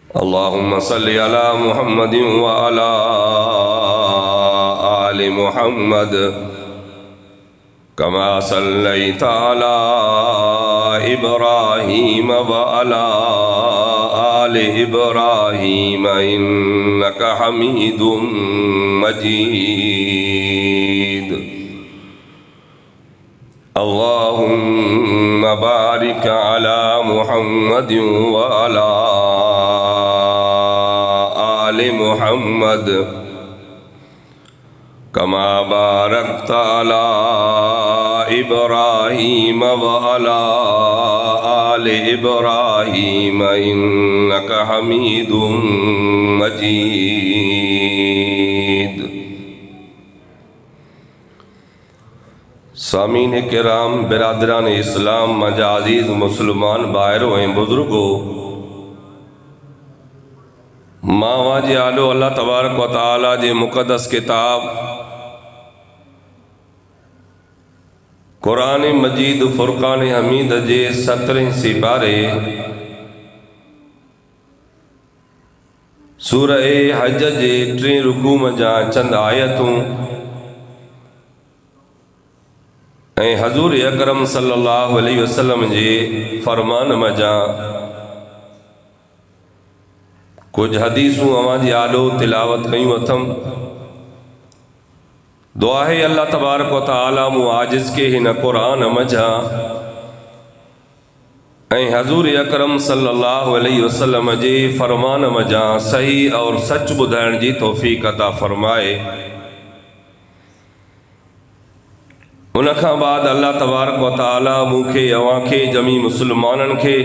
अल्लाहुम्मा सल्लि अला मुहम्मद व अला आलि मुहम्मद कमा सल्लैता अला इब्राहीम व अला आलि इब्राहीम इन्नका हमीदुम मजीद। अल्लाहुम्मा बारिक अला मुहम्मद व अला आलि मुहम्मद कमा बारकता अला इब्राहीम व अला आलि इब्राहीम इन्नका हमीदुम मजीद। सामीन किराम, बिरादरान इस्लाम, मजा अजीज़ मुसलमान भाइरों ऐं बुजुर्गो, मावा जे आलो अल्लाह तबारक व तआला जे मुक़द्दस किताब क़ुरान मजीद फ़ुरक़ान हमीद जे 17 सिपारे सूरह हज जे 3 रुकू जा चंद आयतूं ऐं हज़ूर अकरम सल्लल्लाहु अलैहि वसल्लम जे फरमान मजा कुछ हदीसूं अवां जी आलो तिलावत कयूं अथम। दुआ है अल्लाह तबारक व तआला मूं आजिज़ के हिन क़ुरान मजा ऐं हज़ूर अकरम सल्लल्लाहु अलैहि वसल्लम जे फरमान मजा सही और सच ॿुधाइण जी तौफ़ीक़ अता फ़रमाए। उन खां बाद अल्लाह तबारक व तआला मूंखे अवां खे जमी मुसलमाननि खे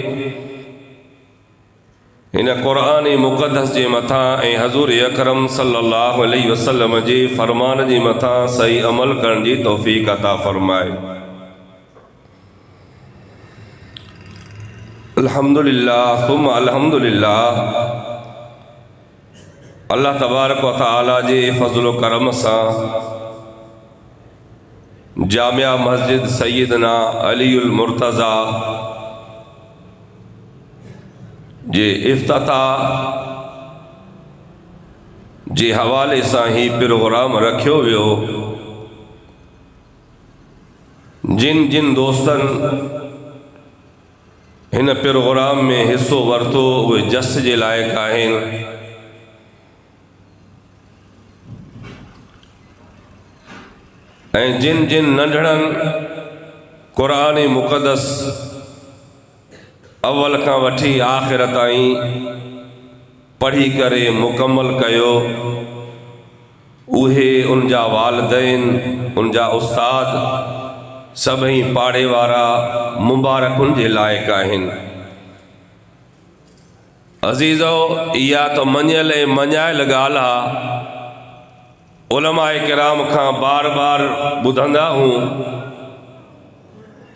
इन क़ुरान मुक़द्दस जे मथां ऐं हज़ूर अकरम सल्लल्लाहु अलैहि वसल्लम जे फरमान जे मथां सही अमल करण जी तौफ़ीक़ अता फ़रमाए। अल्हम्दुलिल्लाह सुम्मा अल्हम्दुलिल्लाह। अल्लाह तबारक व तआला जे फ़ज़्ल व करम सां जामिया मस्जिद सैयदना अलीउल मुर्तज़ा जे इफ्तिताह जे हवाले सां ही प्रोग्राम रखियो वियो। जिन जिन दोस्तनि हिन प्रोग्राम में हिस्सो वरितो उहे जस जे लाइक़ आहिनि। ऐं जिन जिन नंढड़नि क़ुरान मुक़द्दस अव्वल खां वठी आख़िर ताईं पढ़ी करे मुकम्मल कयो, उहे उनजा वालिदैन, उनजा उस्ताद, सभई पाड़े वारा मुबारक उनजे लाइक़ आहिनि। अज़ीज़ो, इहा तो मञियल ऐं मञायल ॻाल्हि आहे। उलमाए किराम खां बार बार ॿुधंदा हूं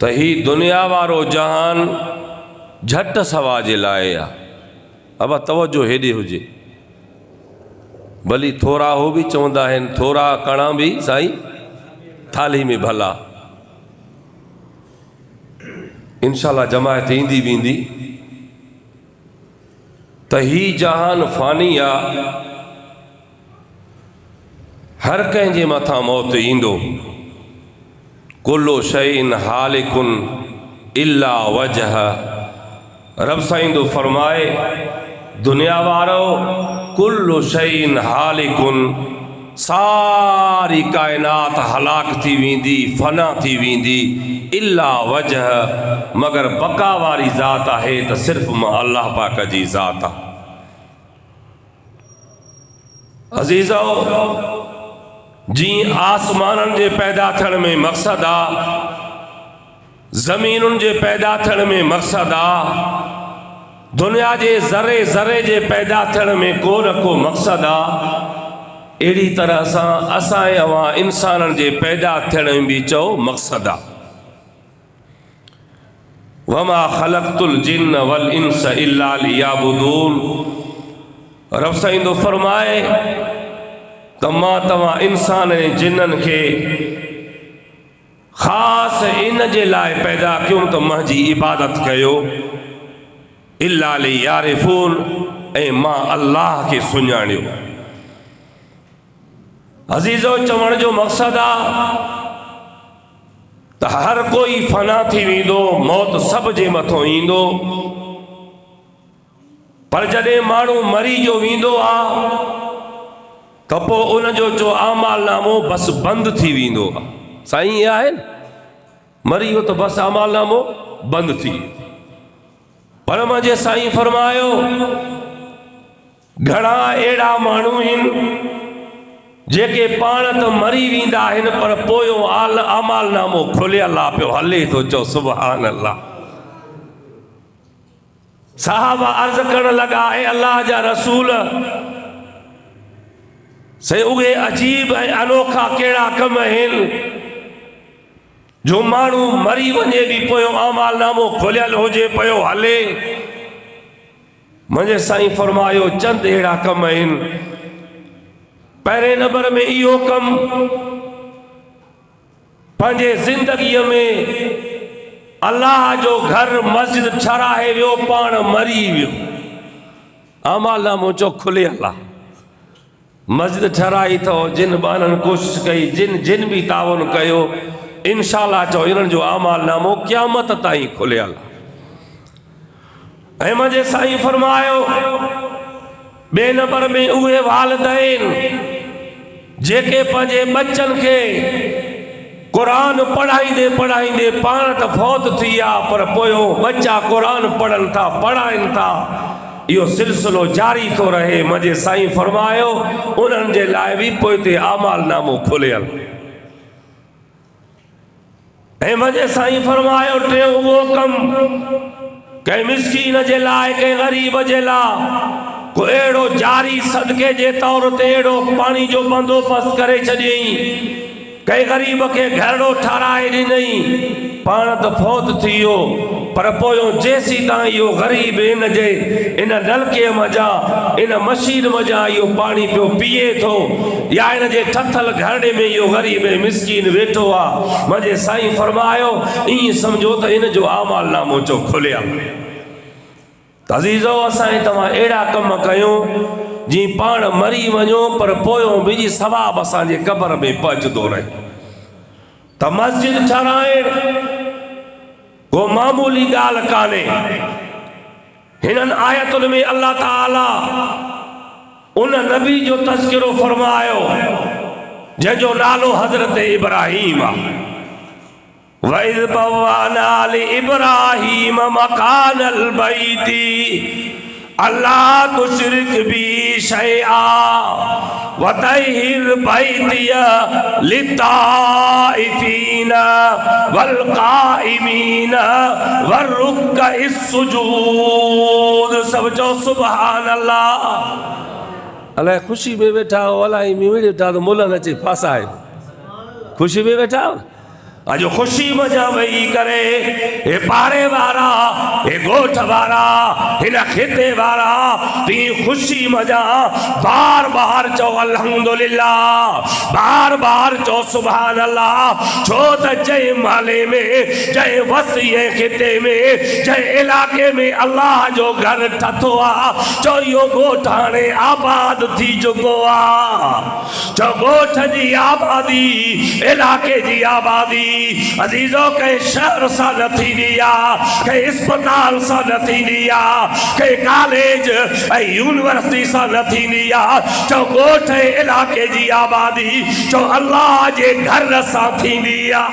त ही दुनिया वारो जहान झट सवा जे लाइ आहे। अब तवज्जो हेॾे हुजे, भली थोरा हो बि चवंदा आहिनि, थोरा कणा बि साईं थाली में भला। इंशाअल्लाह जमायत ईंदी वेंदी त ही जहान फ़ानी आहे, हर कंहिंजे मथां मौत ईंदो। कुल्लु शैइन हालिकुन इल्ला वजह। रब साईं फरमाए, दुनिया वारो कुल्लु शैइन हालिकुन, सारी कायनात हलाक थी वेंदी, फना थी वेंदी, इल्ला वजह, मगर बका वारी ज़ात आहे त सिर्फ़ मां अल्लाह पाक जी ज़ात आहे। अज़ीज़ो, जी आसमाननि जे पैदा थियण में मक़सद आहे, ज़मीनुनि जे पैदा थियण में मक़सद आहे, दुनिया जे ज़रे ज़रे जे पैदा थियण में को न को मक़सद आहे। अहिड़ी तरह सां असां ऐं अवां इंसाननि जे पैदा थियण में बि चओ मक़सद आहे। वमा ख़लक़तुल जिन्न वल इंस इल्ला लियाबुदून। रब साईं फरमाए त मां तव्हां इंसान ऐं जिन्ननि खे ख़ासि इन जे लाइ पैदा कयूं त मुंहिंजी इबादत कयो। इल्ला लियारिफून, ऐं मां अल्लाह खे सुञाणियो। अज़ीज़ो, चवण जो मक़सदु आहे त हर कोई फना थी वेंदो, मौत सभ जे मथां ईंदो, पर जॾहिं माण्हू मरी जो वेंदो आहे त पोइ उनजो जो आमाल नामो बसि बंदि थी वेंदो आहे। साईं इहा आहे न, मरी वियो त बसि आमाल नामो बंदि थी। पर मुंहिंजे साईं फरमायो, घणा अहिड़ा माण्हू आहिनि जेके पाण त मरी वेंदा आहिनि पर पोयों आमाल नामो खुलियल आहे, पियो हले थो। चओ सुभान अल्लाह। साहबा अर्ज़ करण लॻा, ऐं अल्लाह जा रसूल, से उहे अजीब ऐं अनोखा कहिड़ा कम आहिनि जो माण्हू मरी वञे बि पोयों आमाल नामो खुलियल हुजे, पियो हले। मुंहिंजे साईं फरमायो, चंद अहिड़ा कम आहिनि। पहिरें नंबर में इहो कम, पंहिंजे ज़िंदगीअ में अल्लाह जो घर मस्जिद छराहे वियो, पाण मरी वियो, आमाल नामो चो खुलियल आहे। मस्जिद ठराई अथव, जिन बाननि कोशिशि कई, जिन भी तावन कयो, इंशाअल्लाह चओ इन्हनि जो आमाल नामो क़यामत ताईं खुलियल आहे। ऐं मुंहिंजे साईं फरमायो, ॿिए नंबर में उहे वालिदैन जेके पंहिंजे बच्चनि खे क़ुरान पढ़ाईंदे पढ़ाईंदे पाण त फौत थी विया, पर पोयों बच्चा क़ुरान पढ़नि था, पढ़ाइनि था, इहो सिलसिलो जारी थो रहे। मुंहिंजे साईं फरमायो, उन्हनि जे लाइ बि पोइ ते आमाल नामो खुलियल। ऐं मुंहिंजे साईं फरमायो, टे उहो कम, कंहिं मिस्कीन जे लाइ, कंहिं ग़रीब जे लाइ को अहिड़ो जारी सदके जे तौर ते अहिड़ो पाणी जो बंदोबस्तु करे छॾियईं, कंहिं ग़रीब खे घरड़ो ठाराए ॾिनई, पाण त फौत थी वियो, पर पोयों जेसी ताईं इहो ग़रीब इन नलके मज़ा, इन मशीन मज़ा इहो पाणी पियो पीए थो, या इन जे ठथल घरड़े में इहो ग़रीब मिस्कीन वेठो आहे, मुंहिंजे साईं फरमायो, ईअं सम्झो त इन जो आमाल नामो चो खुलियल। अज़ीज़ो, असां तव्हां अहिड़ा कम कयूं जीअं पाण मरी वञो, पर पोयों बिजी सवाब असांजे क़बर में पहुचंदो रहे। त मस्जिद ठहाइण को मामूली ॻाल्हि कान्हे। हिननि आयतुनि में अल्लाह ताला उन नबी जो तज़किरो फरमायो जंहिंजो नालो हज़रत इब्राहीम आहे। वइज़ बव्वाना लिइब्राहीम मकानल बैती अल्लाह तुश्रिक बी शैआ वतहिर बैतिया लित्ताइफीना वल्काइमीना वर्रुक्कइस सुजूद। सब जो सुभान अल्लाह। अल्लाह खुशी में बैठा हो, अल्लाह में बैठा तो मोला नचे फासा है। खुशी में बैठा हो, अजो खुशी मजा वही करे, हे पारे वारा, हे गोठ वारा, हिन खिते वारा, ती खुशी मजा बार बार चो अल्हम्दुलिल्लाह, बार बार चो सुभान अल्लाह। छो त जय माले में, जय वसीए खिते में, जय इलाके में अल्लाह जो घर ठथो आ, चो यो गोठ हाणे आबाद थी चुको आ। चो गोठ जी आबादी, इलाके जी आबादी अजीजों के शहर सा न थींदी आ, के अस्पताल सा न थींदी आ, के कॉलेज यूनिवर्सिटी सा न थींदी आ। चो गोठ इलाके जी आबादी चो अल्लाह जे घर सा थींदी आ।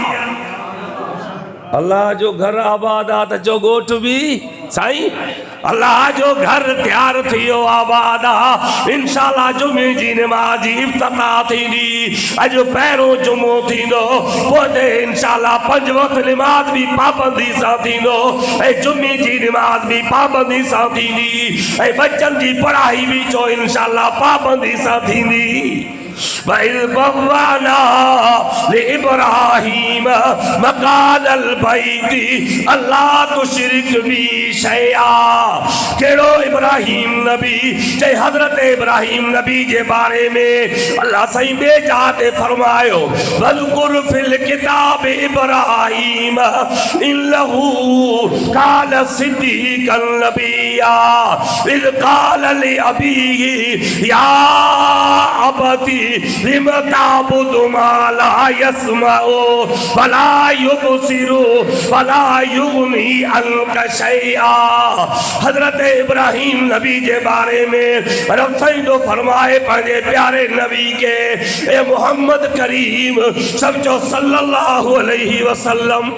अल्लाह जो घर आबाद आ त जो गोठ भी साईं अल्लाह जो घर तैयार थियो आबाद आ। इंशाअल्लाह जुमे जी नमाज जी इफ्तिताह थींदी, अज पहिरों जुमो थींदो, पोइ इंशाअल्लाह पंज वक्त नमाज भी पाबंदी सां थींदो, ऐं जुमे जी नमाज भी पाबंदी सां थींदी, ऐं बच्चन जी पढ़ाई भी चो इंशाअल्लाह पाबंदी सां थींदी। वइज़ बव्वाना लिइब्राहीम मकानल बैती अल्लाह तुशरिक बी शैया। केड़ो इब्राहिम नबी जे हजरत इब्राहिम नबी जे बारे में अल्लाह सही बेजाते फरमायो वज़कुर फिल किताब इब्राहिम इन्नहु कान सिद्दीक़न नबिय्या इज़ काल लि अबीही या अबती लिम ताबुदु मा ला यस्मउ वला युबसिरु वला युगनी अन्का शैआ। हजरत इब्राहिम नबी जे बारे में रब सही तो फरमाए पंहिंजे प्यारे नबी के ए मोहम्मद करीम सब जो सल्लल्लाहु अलैहि वसल्लम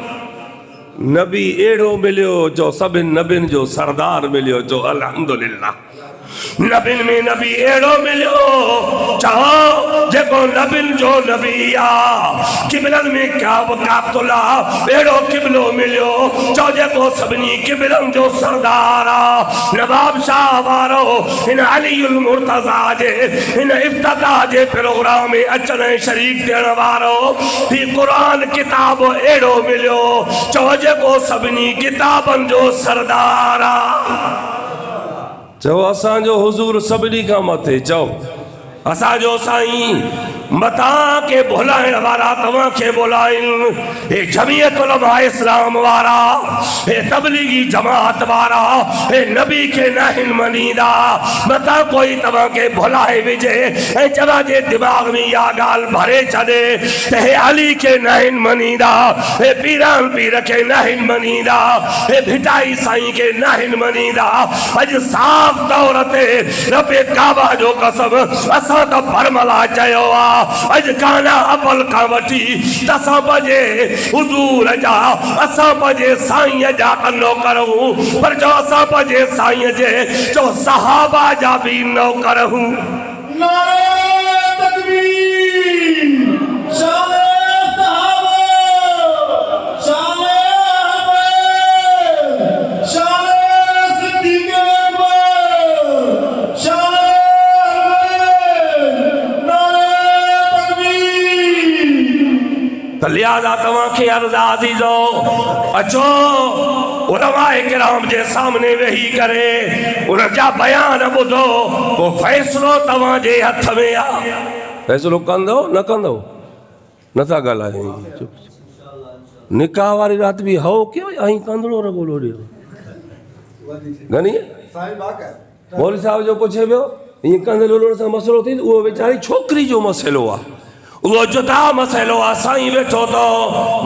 नबी एड़ो मिलियो जो सभिनि नबियुनि जो सरदार मिलियो जो अल्हम्दुलिल्लाह। नबिन में नबी एड़ो मिलियो चाहो जेको नबिन जो नबी आ। किबलन में क्या वकातुल्ला एड़ो किबलो मिलियो चो जेको सभिनी किबलन जो सरदार आ। नवाब शाह वारो इन अलीउल मुर्तज़ा जे इन इफ्तिताह जे प्रोग्राम में अचण शरीक थियण वारो ही कुरान किताब एड़ो मिलियो चो जेको सभिनी किताबन जो सरदार आ। चो असांजो हुजूर सभिनी खां मथे चो असांजो साईं मता के बुलाइण वारा तव्हां खे बुलाइनि हे जमीयत उलमा इस्लाम वारा हे तबलीगी जमात वारा हे नबी के नाहिन मनीदा मता कोई तव्हां खे बुलाए विझे ऐं चवा जे दिमाग़ में या गाल भरे छॾे त हे अली के नाहिन मनीदा हे पीरान पीर के नाहिन मनीदा हे भिटाई साईं के नाहिन मनीदा। अॼु साफ़ तौर ते रबे काबा जो कसम असां त भरमला चयो आ अज काना अवल का वठी दसा बजे हुजूर जा असा बजे साईं जा कनो करूं पर जो असा बजे साईं जे जो सहाबा जा भी नो करूं। नारे तकबीर शाने सहाबा शाने अहमद शाने सिद्दीक़ अकबर शाने लिहाजा तव्हां खे अर्ज़ अज़ीज़ो अचो उलमाए किराम जे सामने वेही करे उन जा बयान ॿुधो पोइ फ़ैसिलो तव्हां जे हथ में आहे। फ़ैसिलो कंदो न कंदो नथा ॻाल्हायो निकाह वारी राति बि हओ कयो ऐं कंदड़ो रगो लोॾियो घणी मौलवी साहिब जो पुछे पियो हीअं कंदे लोॾण सां मसइलो थी उहो वीचारी छोकिरी जो मसइलो आहे वो जुदा मसइलो आ। साईं वेठो तो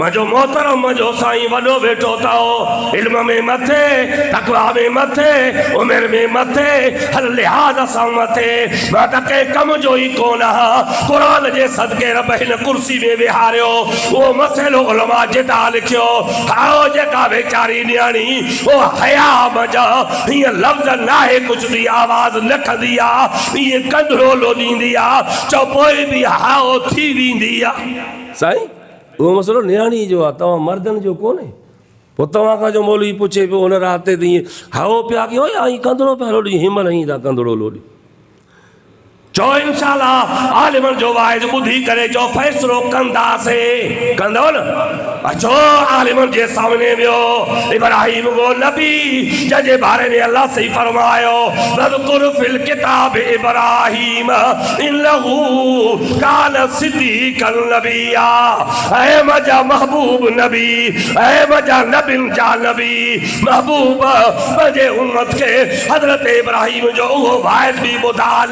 मजो मोहतरम मजो साईं वॾो वेठो तो इल्म में मथे तकवा में मथे उमिरि में मथे हर लिहाज़ सां मथे मां त कंहिं कम जो ई कोन आहियां। क़ुरान जे सदके रब हिन कुर्सी में विहारियो उहो मसइलो उलमा जिता लिखियो हाओ जेका वीचारी न्याणी ओ हया मजा हीअं लफ़्ज़ नाहे कुझु बि आवाज़ लिखंदी आहे हीअं कंदड़ो लोॾींदी आहे चओ पोइ बि हाओ थी वेंदी आहे। साईं उहो मसइलो न्याणी जो आहे तव्हां मर्दनि जो कोन्हे। पोइ तव्हां खां जो मौलवी पुछे पियो उन राति ते ईअं हाओ पिया कयो या ई कंदड़ो पिया लोॾी हिमल ई था कंदड़ो लोॾी चो इंशाअल्लाह आलिमन जो वाइज़ ॿुधी करे जो फ़ैसिलो कंदासीं कंदो न। अचो आलिमन जे सामने वियो इब्राहिम वो नबी जंहिंजे बारे में अल्लाह सही फरमायो वज़कुर फिल किताब इब्राहिम इन्नहु कान सिद्दीक़न नबिय्या। ऐ मजा महबूब नबी ऐ मजा नबिन जा नबी महबूब मुंहिंजे उम्मत खे हज़रत इब्राहिम जो उहो वाइज़ बि ॿुधान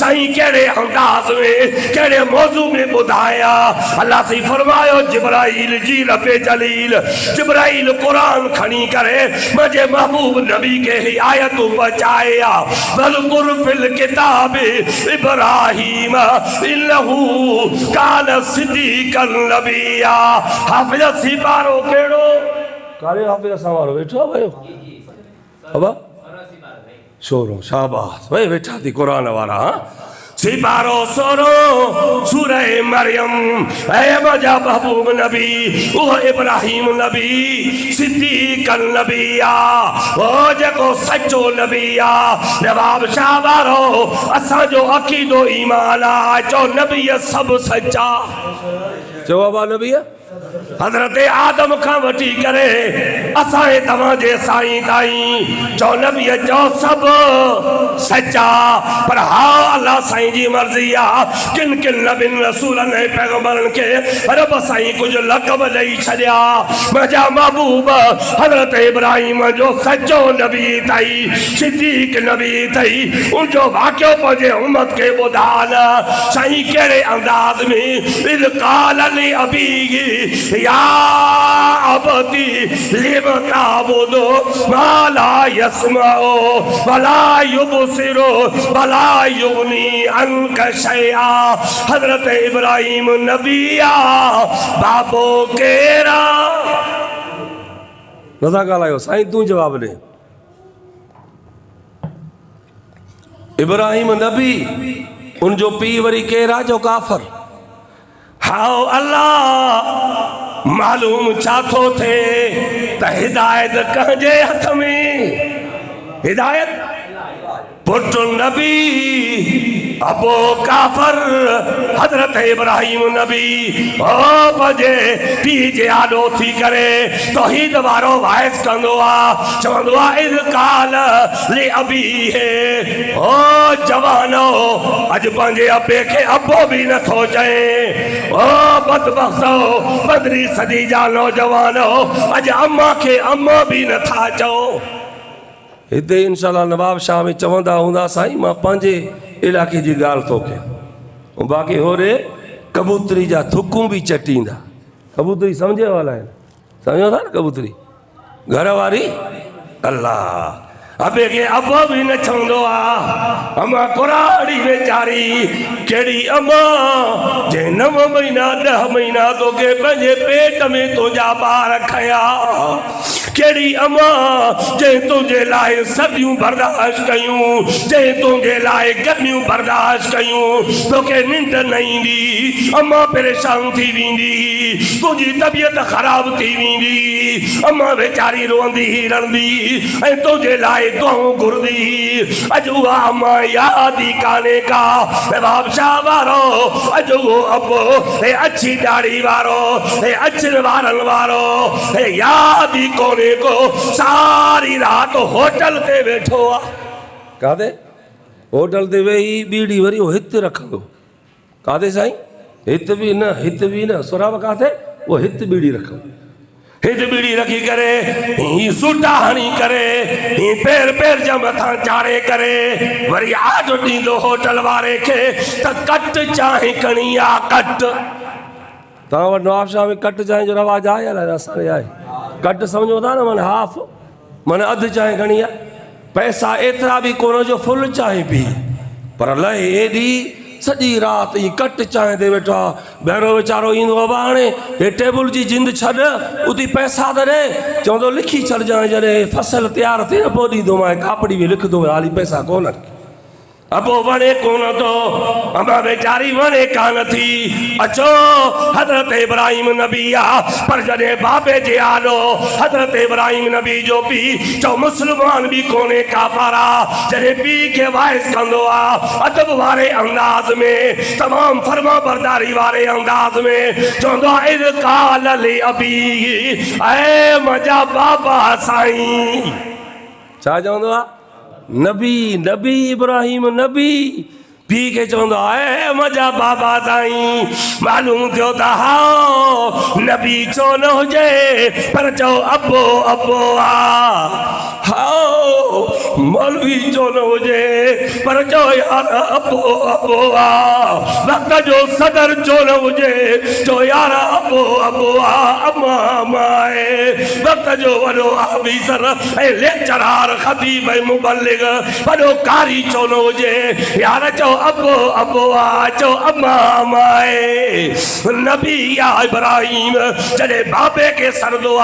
साईं केड़े अंदाज में केड़े मौजू में बुधाया। अल्लाह से फरमायो जिब्राइल जी रबे जलील जिब्राइल कुरान खणी करे मुझे महबूब नबी के हिदायत बचाया वज़कुर फिल किताब इब्राहिम इन्नहु कान सिद्दीक़न नबिय्या। हाफिज़ सिपारो केड़ो कारे हाफिज़ सवारो बैठो भयो अब शोरो शाबाश भाई बैठा थी कुरान वारा सिपारो सोरो सूरह मरियम ऐ मजा महबूब नबी वो इब्राहिम नबी सिद्दीक नबी ओ जेको सच्चो नबी नवाब शाह वारो असा जो अकीदो ईमान चो नबी सब सच्चा चो बाबा नबी हजरत आदम का वठी करे असाए तवाजे साईं ताईं चो नबी चो सब सच्चा पर हा अल्लाह साईं जी मर्जी किन किन नबिन रसूलन ऐं पैगंबरन के रब साईं कुछ लक़ब ॾेई छॾिया मुंहिंजा महबूब हजरत इब्राहिम जो सच्चो नबी अथई सिद्दीक नबी अथई उनजो वाक़ियो पंहिंजे उम्मत खे ॿुधान साईं कहिड़े अंदाज़ में इज़ क़ाल लि अबीही या अबती लिम ताबुदु मा ला यस्मउ वला युबसिरु वला युगनी अन्का शैआ हजरत इब्राहिम नबिया बाबो केरा नथा ॻाल्हायो साईं तूं जवाब ॾे इब्राहिम नबी उनजो पीउ वरी केरा जो काफ़र हाओ अल्लाह मालूम छा थो थे त हिदायत कंहिंजे हथ में हिदायत पुट नबी अबो काफर हजरत इब्राहिम नबी ओ बजे पी जे आडो थी करे तौहीद वारो वाइस कंदो चवंदो इज़ काल ले अबी है ओ जवानो अज पंहिंजे अबे खे अबो भी नथो चए ओ बदबख्तो 15वीं सदी जा नौजवानो अज अम्मा के अम्मा भी नथा चओ हिते इंशाल्लाह नवाब शाह में चवंदा हूंदा साईं मां पंहिंजे इलाके जी ॻाल्हि थो कयां बाक़ी होरे कबूतरी जा थुकूं भी चटींदा कबूतरी समझे वाला आहिनि सम्झो था न कबूतरी घर वारी अल्लाह अबे के अबो भी न चवंदो अम्मा कुराड़ी वेचारी कहिड़ी अम्मा जे 9 महीना 10 महीना तोखे पंहिंजे पेट में तुंहिंजा ॿार खया कहिड़ी अम्मा जे तुंहिंजे लाइ सर्दियूं बर्दाश्त कयूं जे तुंहिंजे लाइ गर्मियूं बर्दाश्त कयूं तोखे निंड न ईंदी अम्मा परेशान थी वेंदी तुंहिंजी तबियत ख़राब थी वेंदी अम्मा वेचारी रोंदी रंदी ऐं तुंहिंजे लाइ दुआऊं घुरदी अज उहा अम्मा याद ई कान्हे का बादशाह वारो अज उहो अबो हे अच्छी दाढ़ी वारो हे अछनि वारनि वारो हे याद ई कोन्हे को सारी रात होटल ते वेठो कादे होटल ते वेही बीड़ी वरी हिते रखंदो कादे साईं हित भी न सुराब काथे वो हित बीड़ी रखंदो हित बीड़ी रखी करे ही सूटा हणी करे ही पैर जा मथां चाड़े करे वरी आजो ॾींदो होटल वारे खे त कट चांहि खणी आ कट तव्हां वटि नवाब शाह में कट चांहि जो रवाज आहे या असांजे आहे कट सम्झो था न माना हाफ माना अधु चांहि खणी आहे पैसा एतिरा बि कोन जो फुल चांहि पी पर लहे एॾी सॼी राति ई कट चांहि ते वेठो आहे ॿाहिरो वीचारो ईंदो बाबा हाणे हे टेबल जी जिंद छॾ उती पैसा त ॾे चवंदो लिखी छॾिजांइ जॾहिं फसल तयारु थिए न पोइ ॾींदोमांइ कापड़ी में लिखंदो हाली पैसा कोन अबो वणे कोन थो अम्मा वेचारी वणे कान थी अचो हजरत इब्राहिम नबी पर जॾहिं बाबे जे आॾो हजरत इब्राहिम नबी जो पीउ चओ मुस्लमान बि कोन्हे काफ़ारा जॾहिं पीउ खे वाइस कंदो अदब वारे अंदाज़ में तमामु फर्मा बरदारी वारे अंदाज़ में चवंदो इज़ क़ाल लि अबीही ऐ मुंहिंजा बाबा साईं छा चवंदो नबी इब्राहिम नबी पी के चवंदो आहे मुंहिंजा बाबा साईं मालूम थियो त हाओ नबी छो न हुजे पर चओ अबो हाओ मौलवी छो न हुजे पर चओ यार अबो वक़्त जो सदर छो न हुजे चओ यार अबो अम्मा वक़्त जो वॾो ऑफिसर ऐं लेक्चरार खतीब ऐं मुबल्लिग वॾो कारी छो न हुजे यार चओ अबो चो अम्मा नबी या इब्राहिम जॾहिं बाबे के सरदो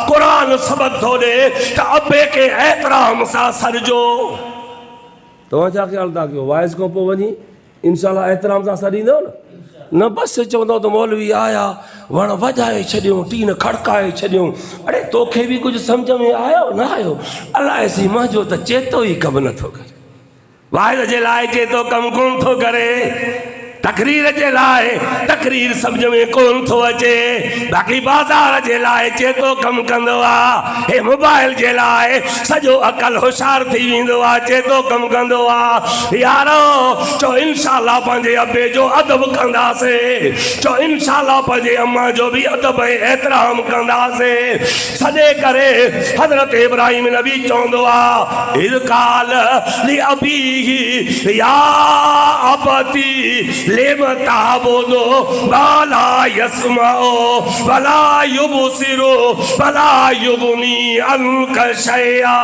कुरान सबक थो ॾे त अबे के एतराम सां सरजो तव्हां छा ख़्याल था कयो वाइस खां पोइ वञी इंशाल्लाह एहतराम सां सॾींदव न बस चवंदो त मौलवी आया वण वॼाए छॾियूं टीन खड़काए छॾियूं अड़े तोखे बि कुझु सम्झ में आयो न आयो अलाए सी मुंहिंजो त चेतो ई कमु नथो करे वाहिद जे लाइ चेतो कमु कोन थो करे तकरीर जे लाइ तकरीर सम्झ में कोन थो अचे बाक़ी बाज़ार जे लाइ चेतो कमु कंदो आहे हे मोबाइल जे लाइ सॼो अकल होशियार थी वेंदो आहे चेतो कमु कंदो आहे यारो चओ इंशाल्लाह पंहिंजे अबे जो अदब कंदासीं चओ इंशाल्लाह पंहिंजे अम्मा जो बि अदब ऐं एहतराम कंदासीं सॾे करे हज़रत इब्राहिम नबी चवंदो आहे इरकाल लि अबीही या अबती लेम ताबुदो बाला यस्माओ वला युबसिरो वला युगनी अन्का शैया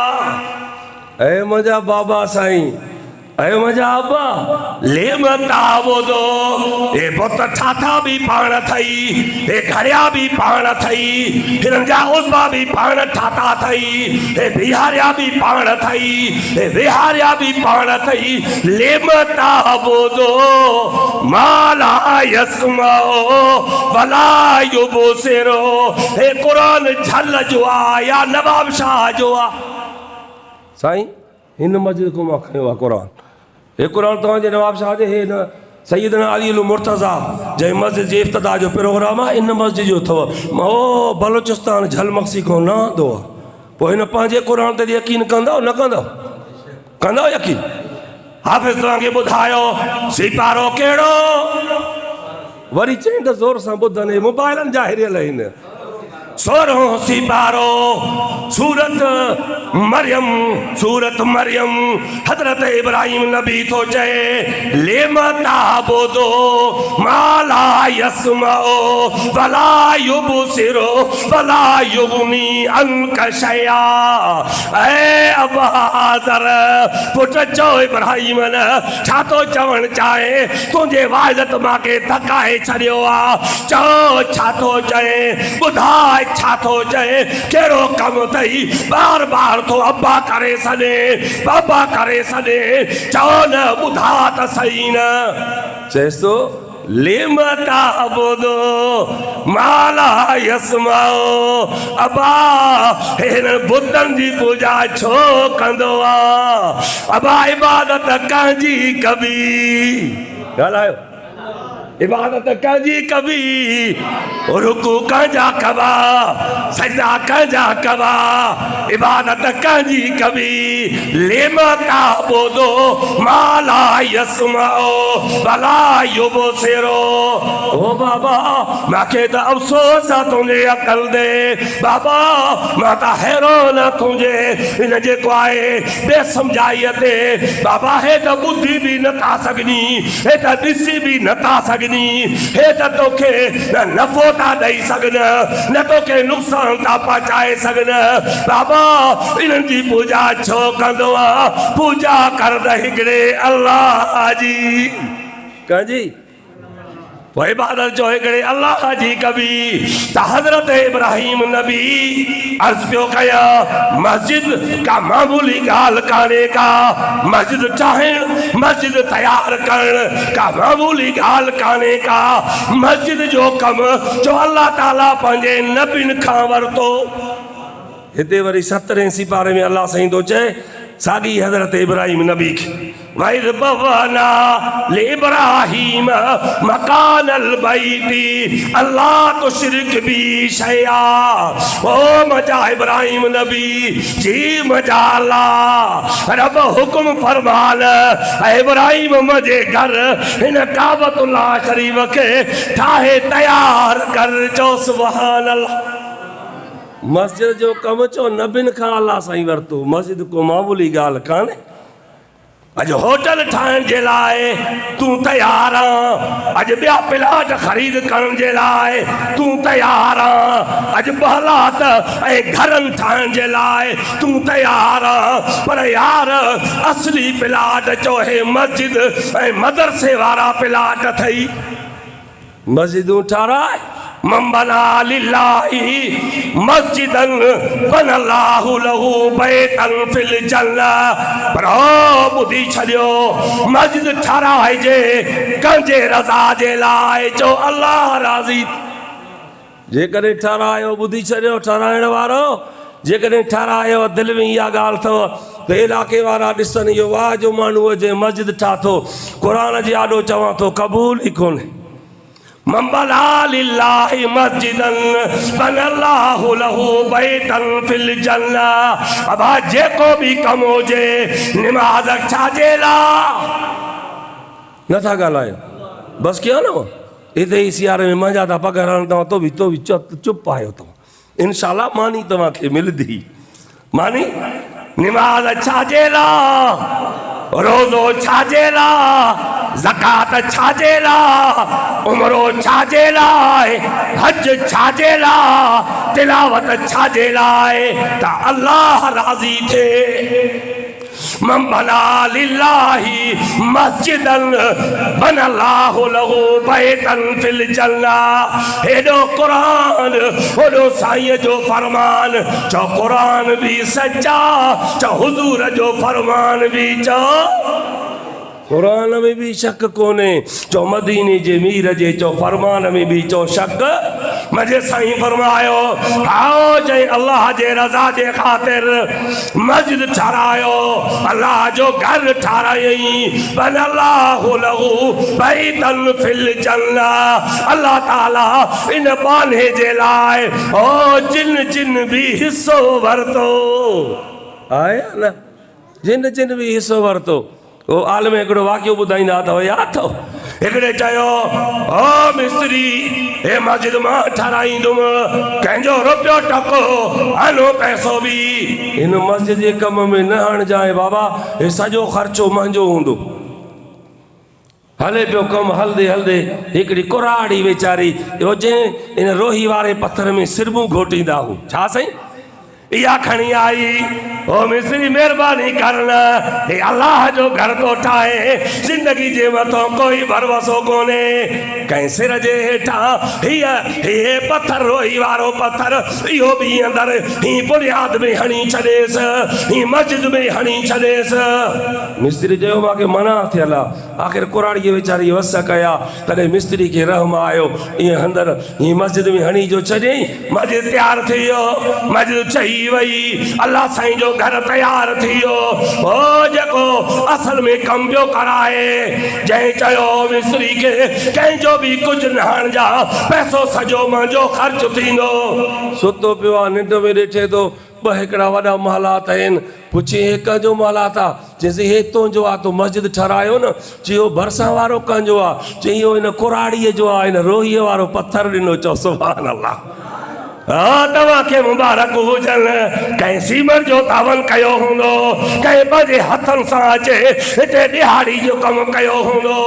ऐ मुंहिंजा बाबा साईं ऐ मुंहिंजा अब्बा लेम ताबुदो हे बुत ठाठा बि पाण थई हे घड़िया बि पाण थई हिननि जा उज़वा बि पाण ठाठा थई हे बिहारिया बि पाण थई हे विहारिया बि पाण थई लेम ताबुदो माला यस्माओ वला युबसिरो हे कुरान झल जो आहे या नवाब शाह जो आहे साईं हिन मस्जिद को मां खयो आहे कुरान हे कुरान तव्हांजे नवाब शाह जे हे न सैयदना अली मुर्तज़ा जंहिं मस्जिद जे इफ्तिताह जो प्रोग्राम आहे इन मस्जिद जो अथव ओ बलोचिस्तान झल मक्सी खां न आंदो आहे पोइ हिन पंहिंजे कुरान ते यकीन कंदव न कंदव यकीन हाफ़िज़ तव्हांखे ॿुधायो सिपारो कहिड़ो वरी चई त ज़ोर सां ॿुधनि मोबाइलनि जा हिरियल आहिनि सोरो सिपारो सूरत मरियम हज़रत इब्राहिम नबी तो चए लेम ताबुदो माला यस्माओ वला युबसिरो वला युगनी अन्का शैया ऐ अबा आज़र पुट चओ इब्राहिम न छा तो चवण चाहे तुंहिंजे वाइदत मांखे थकाए छॾियो आहे चओ छा थो चए ॿुधाए छा थो चए कहिड़ो कमु अथई बार बार तो अब्बा करे सॾे बाबा करे सॾे चओ न ॿुधा त सही न चएसि थो लेम ताबुदो माला यस्माओ अबा हिन बुतनि जी पूजा छो कंदो आहे अबा इबादत कंहिंजी कबी ॻाल्हायो इबादत कंहिंजी कबी रुकू कंहिंजा कबा सजदा कंहिंजा कबा इबादत कंहिंजी कबी लेम ताबुदो माला यस्माओ वला युबसिरो ओ बाबा मूंखे त अफ़सोस आहे तुंहिंजे अकल दे बाबा मां त हैरान आहे तुंहिंजे हिन जेको आहे बेसमझाईअ ते बाबा हे त ॿुधी बि नथा सघनी हे त ॾिसी बि नथा सघनी हे त तोखे न नफ़ो था ॾेई सघनि न तोखे नुक़सान था पहुचाए सघनि बाबा इन्हनि जी पूजा छो कंदो आहे पूजा कर त हिकिड़े अल्लाह जी कंहिंजी वो इबादत जो हिकिड़े अल्लाह जी कबी त हज़रत इब्राहिम नबी अर्ज़ पियो कया मस्जिद का मामूली ॻाल्हि कान्हे का मस्जिद ठाहिण मस्जिद तयार करण का मामूली ॻाल्हि कान्हे का मस्जिद जो कमु जो अल्लाह ताला पंहिंजे नबियुनि खां वरितो हिते वरी 17 सिपारे में अल्लाह साईं थो चए साॻी हज़रत इब्राहिम नबी खे वैर बवना ले इब्राहिम मकानल बैती अल्लाह तो शिरक भी शया ओ मजा इब्राहिम नबी जी मजा अल्लाह रब हुक्म फरमान इब्राहिम मजे घर इन काबतुल्लाह शरीफ के ठाहे तैयार कर चो सुभान अल्लाह मस्जिद जो कम चो नबिन खां अल्लाह साईं वरितो मस्जिद को मामूली ॻाल्हि कान्हे अॼु होटल ठाहिण जे लाइ तूं तयार आहीं अॼु ॿिया प्लाट ख़रीद करण जे लाइ तूं तयार आहीं अॼु बहलात ऐं घरनि ठाहिण जे लाइ तूं तयार आहीं पर यार असली प्लाट चो हे मस्जिद ऐं मदरसे वारा प्लाट अथई मस्जिदूं ठाराए मन बना लिल्लाहि मस्जिदन बनल्लाहु लहू बैतन फिल जन्नह। पर ॿुधी छॾियो, मस्जिद ठाराइजे कंहिंजे रज़ा जे लाइ जो अल्लाह राज़ी। जेकॾहिं ठारायो, ॿुधी छॾियो ठाराइण वारो, जेकॾहिं ठारायो दिलि में इहा ॻाल्हि अथव त इलाइक़े वारा ॾिसनि इहो वाह जो माण्हू जे मस्जिद ठातो, क़ुर जे आॾो चवां थो क़बूल ई कोन्हे। मन बना लिल्लाहि मस्जिदन बनल्लाहु लहू बैतन फिल जन्नह। अबा जेको बि कमु हुजे निमाज़ छाजे लाइ नथा ॻाल्हायो, बसि कयो न। हिते ई सियारे में मज़ा था पघर हणनि तव्हां तो बि चुप आहियो तव्हां, इंशाअल्लाह मानी तव्हांखे मिलंदी। मानी निमाज़ छाजे लाइ, रोज़ो छाजे लाइ, ज़कात छाजे लाइ, उमरो छाजे लाइ, हज छाजे लाइ, तिलावत छाजे लाइ त अल्लाह राज़ी थिए। मन बना लिल्लाहि मस्जिदन बनल्लाहु लहू बैतन फिल जन्नह। हेॾो क़ुरान होॾो साईं जो फरमान, चओ क़ुरान बि सचा, चओ हुज़ूर जो फरमान बि चओ, क़ुरान में भी शक कोने, चो मदीने जे मीर जे चो फरमान में भी चो शक। मुझे साईं फरमायो आओ जय अल्लाह जे रज़ा जे ख़ातिर मस्जिद ठारायो, अल्लाह जो घर ठारायई, बनल्लाहु लहू बैतन फिल जन्नह। अल्लाह ताला इन बाने जे लाइ ओ जिन जिन भी हिस्सो वरतो आया न, जिन जिन भी हिस्सो वरतो। वो आलम हिकिड़ो वाक़ियो ॿुधाईंदा अथव, यादि अथव? हिकिड़े चयो ओ मिस्त्री, हे मस्जिद मां ठाराईंदुमि, कंहिंजो रुपयो टको आनो पैसो बि हिन मस्जिद जे कम में न हणजाए बाबा, हे सॼो ख़र्चो मुंहिंजो हूंदो। हले पियो कमु, हलंदे हलंदे हिकिड़ी कुराड़ी वीचारी जंहिं इन रोही वारे पत्थर में सिरबूं घोटींदा हूं, छा साईं इहा खणी आई। ओ मिस्त्री महिरबानी करना, हे अल्लाह जो घर तो ठाहे, जिंदगी जे मथों कोई भरवसो कोने, कंहिं सिर जे हेठां हे पत्थर रोही वारो पत्थर, इहो बि अंदर ही बुनियाद में हणी छॾेसि, ही मस्जिद में हणी छॾेसि। मिस्त्री चयो मूंखे मना थियल आहे, आख़िर कुराड़ीअ वीचारी वस कया, तॾहिं मिस्त्री खे रहम आयो, ईअं अंदर ही मस्जिद में हणी जो छॾियईं, मस्जिद तयारु थी वियो, मस्जिद ठही वई, अल्लाह साईं जो घर तयार थी वियो। ओ जेको असल में कम पियो कराए, जंहिं चयो मिस्त्री खे कंहिंजो बि कुझु न हणजा, पैसो सॼो मुंहिंजो ख़र्च थींदो, सुतो पियो आहे, निंड में ॾिठे थो ॿ हिकिड़ा वॾा महलात आहिनि। पुछी हे कंहिंजो महलात आहे? चइसि हे तुंहिंजो आहे, तूं मस्जिद ठारायो न? चयो भरिसां वारो कंहिंजो आहे? चई इहो हिन कुराड़ीअ जो आहे, हिन रोहीअ वारो पत्थर ॾिनो। चओ सुभान अल्लाह, हाँ तव्हांखे मुबारक हुजनि, कंहिं सीमेंट जो तावन कयो हूंदो, कंहिं पंहिंजे हथनि सां अचे हिते ॾिहाड़ी जो कमु कयो हूंदो,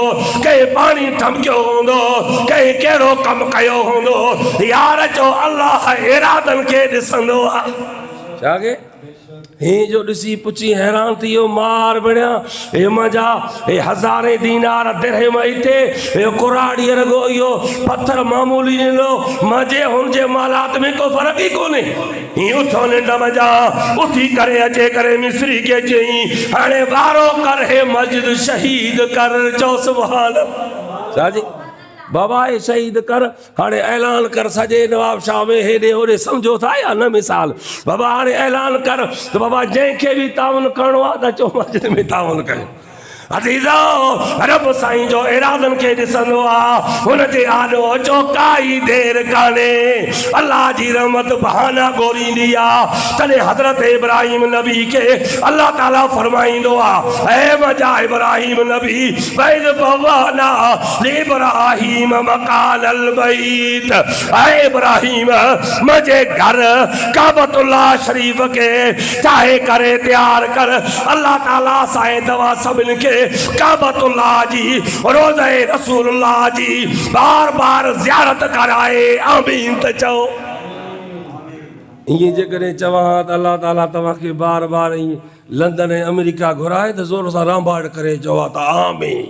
कंहिं पाणी ठमकियो हूंदो, कंहिं कहिड़ो कमु कयो हूंदो। यार जो अल्लाह इरादनि खे ॾिसंदो आहे। छा के ही जो ॾिसी पुछी हैरान थी वियो, मार बणिया हे मजा, हे हज़ारे दीनार दिरहम हिते, हे कुराड़ी रगो इहो पत्थर मामूली ॾिनो, मजे हुनजे मालात में को फ़र्क़ु ई कोन्हे। ही उथो निंड मजा, उथी करे अचे करे मिस्त्री खे चई हाणे वारो कर, हे मस्जिद शहीद कर। चओ सुभान अल्लाह जी, बाबा हे शहीद कर, हाणे ऐलान कर सॼे नवाब शाह में हेॾे होॾे सम्झो था या न मिसाल, बाबा हाणे ऐलान कर त बाबा जंहिंखे बि तावन करिणो आहे त चओ मस्जिद में तावन कयो। अज़ीज़ो रब साईं जो इरादनि खे ॾिसंदो आहे, हुनजे आॾो चो काई देरि कान्हे, अल्लाह जी रहमत बहाना ॻोल्हींदी आहे। तॾहिं हज़रत इब्राहिम नबी खे अल्लाह ताला फरमाईंदो आहे, ऐ मजा इब्राहिम नबी बैद बवाना इब्राहिम मकानल बैत, ऐ इब्राहिम मुंहिंजे घर काबतुल्लाह शरीफ़ खे चाहे करे तयारु कर। अल्लाह ताला साईं दवा सभिनि खे काबतुल्लाह जी, रोज़े रसूलुल्लाह जी बार बार ज़ियारत कराए। आमीन त चओ। इएं जेकॾहिं चवां त अल्लाह ताला तव्हांखे बार बार लंदन ऐं अमेरिका घुराए त ज़ोर सां रांबाड़ करे चवां त आमीन।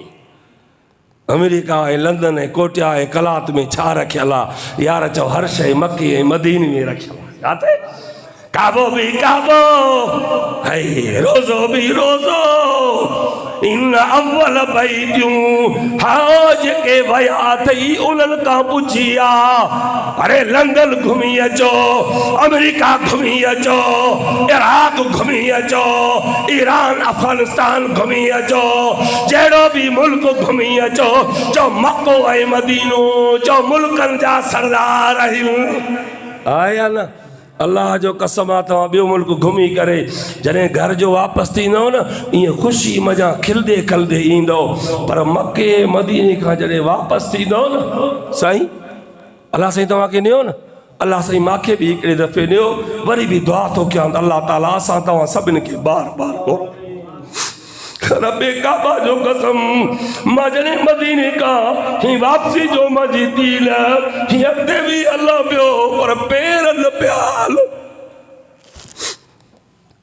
अमेरिका ऐं लंदन ऐं कोटिया ऐं कलात में छा रखियल आहे यार चओ हर शइ मकी ऐं मदीने में रखियल आहे जाते काबो भी काबो है रोज़ो भी रोज़ो इन अव्वल बैठूं हाज के वया थई उन्हनि खां पुछी आ अरे लंदन घुमी अचो अमेरिका घुमी अचो इराक घुमी अचो ईरान अफगानिस्तान घुमी अचो जहिड़ो भी मुल्क घुमी अचो जो मक्को ऐं मदीनो जो मुल्कनि जा सरदार आहियूं आया न अल्लाह जो कसम आहे तव्हां ॿियो मुल्क घुमी करे जॾहिं घर जो वापसि थींदो न ईअं ख़ुशी मज़ा खिलंदे खिलंदे ईंदो पर मके मदीने खां जॾहिं वापसि थींदो न साईं अल्लाह साईं तव्हांखे ॾियो न अल्लाह साईं मूंखे बि हिकिड़े दफ़े ॾियो वरी बि दुआ थो कयां त अल्लाह ताला असां तव्हां सभिनि खे बार बार रब्बे काबा जो कसम मां जॾहिं मदीने खां ही वापसी जो मजी थी न ही अॻिते बि अल्लाह पियो पर पेर न पिया हल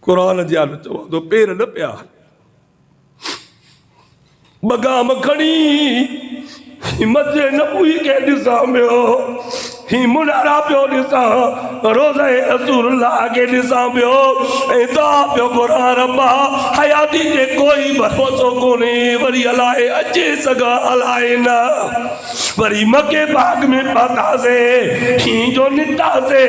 क़ुरान जी हालत चवां थो पेर न पिया हल बगाम खणी ही मजे नबूई खे ॾिसां पियो ही मुनारा पियो ॾिसां रोज़े रसूलुल्लाह खे ॾिसां पियो ऐं दुआ पियो घुरां रब्बा हयाती जे कोई भरोसो कोन्हे वरी अलाए अचे सघां अलाए न वरी मके बाग में पहुतासीं ही जो नितासीं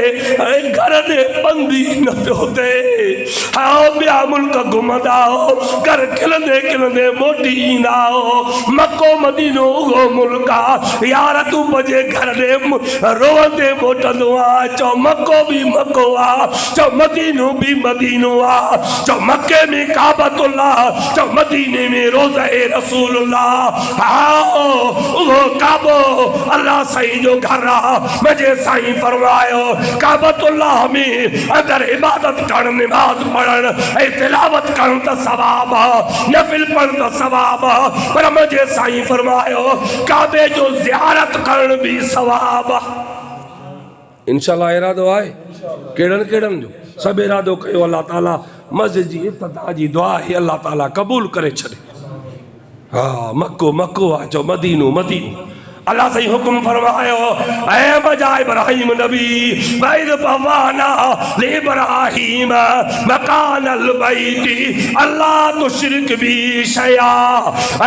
ऐं घर ॾे पंधि न पियो थिए हाओ ॿिया मुल्क घुमंदा हो घर खिलंदे खिलंदे मोटी ईंदा हो मको मदीनो उहो मुल्क आहे यार तूं पंहिंजे घर ॾे रोवंदे मोटंदो आहे चओ मको बि मको आहे चओ मदीनो बि मदीनो आहे चओ मके में काबतुल्लाह चओ मदीने में रोज़े रसूलुल्लाह हाओ उहो काबो अल्लाह साईं जो घर आहे मुंहिंजे साईं फरमायो काबतुल्लाह में अगर इबादत करण नमाज़ पढ़ण ऐं तिलावत करण त सवाब आहे नफिल पढ़ण त सवाब आहे पर मुंहिंजे साईं फरमायो काबे जो ज़ियारत करण बि सवाब आहे इंशाअल्लाह इरादो आहे केड़नि केड़नि जो सभु इरादो कयो अल्लाह ताला मस्जिद जी इफ्तिताह जी दुआ ही अल्लाह ताला क़बूल करे छॾे हा मक्को मक्को आहे चओ मदीनो मदीनो अल्लाह सही हुक्म फरमायो ऐ मजा इब्राहिम नबी बैद बवाना ले इब्राहिम मकान अल बैती अल्लाह तुश्रिक भी शया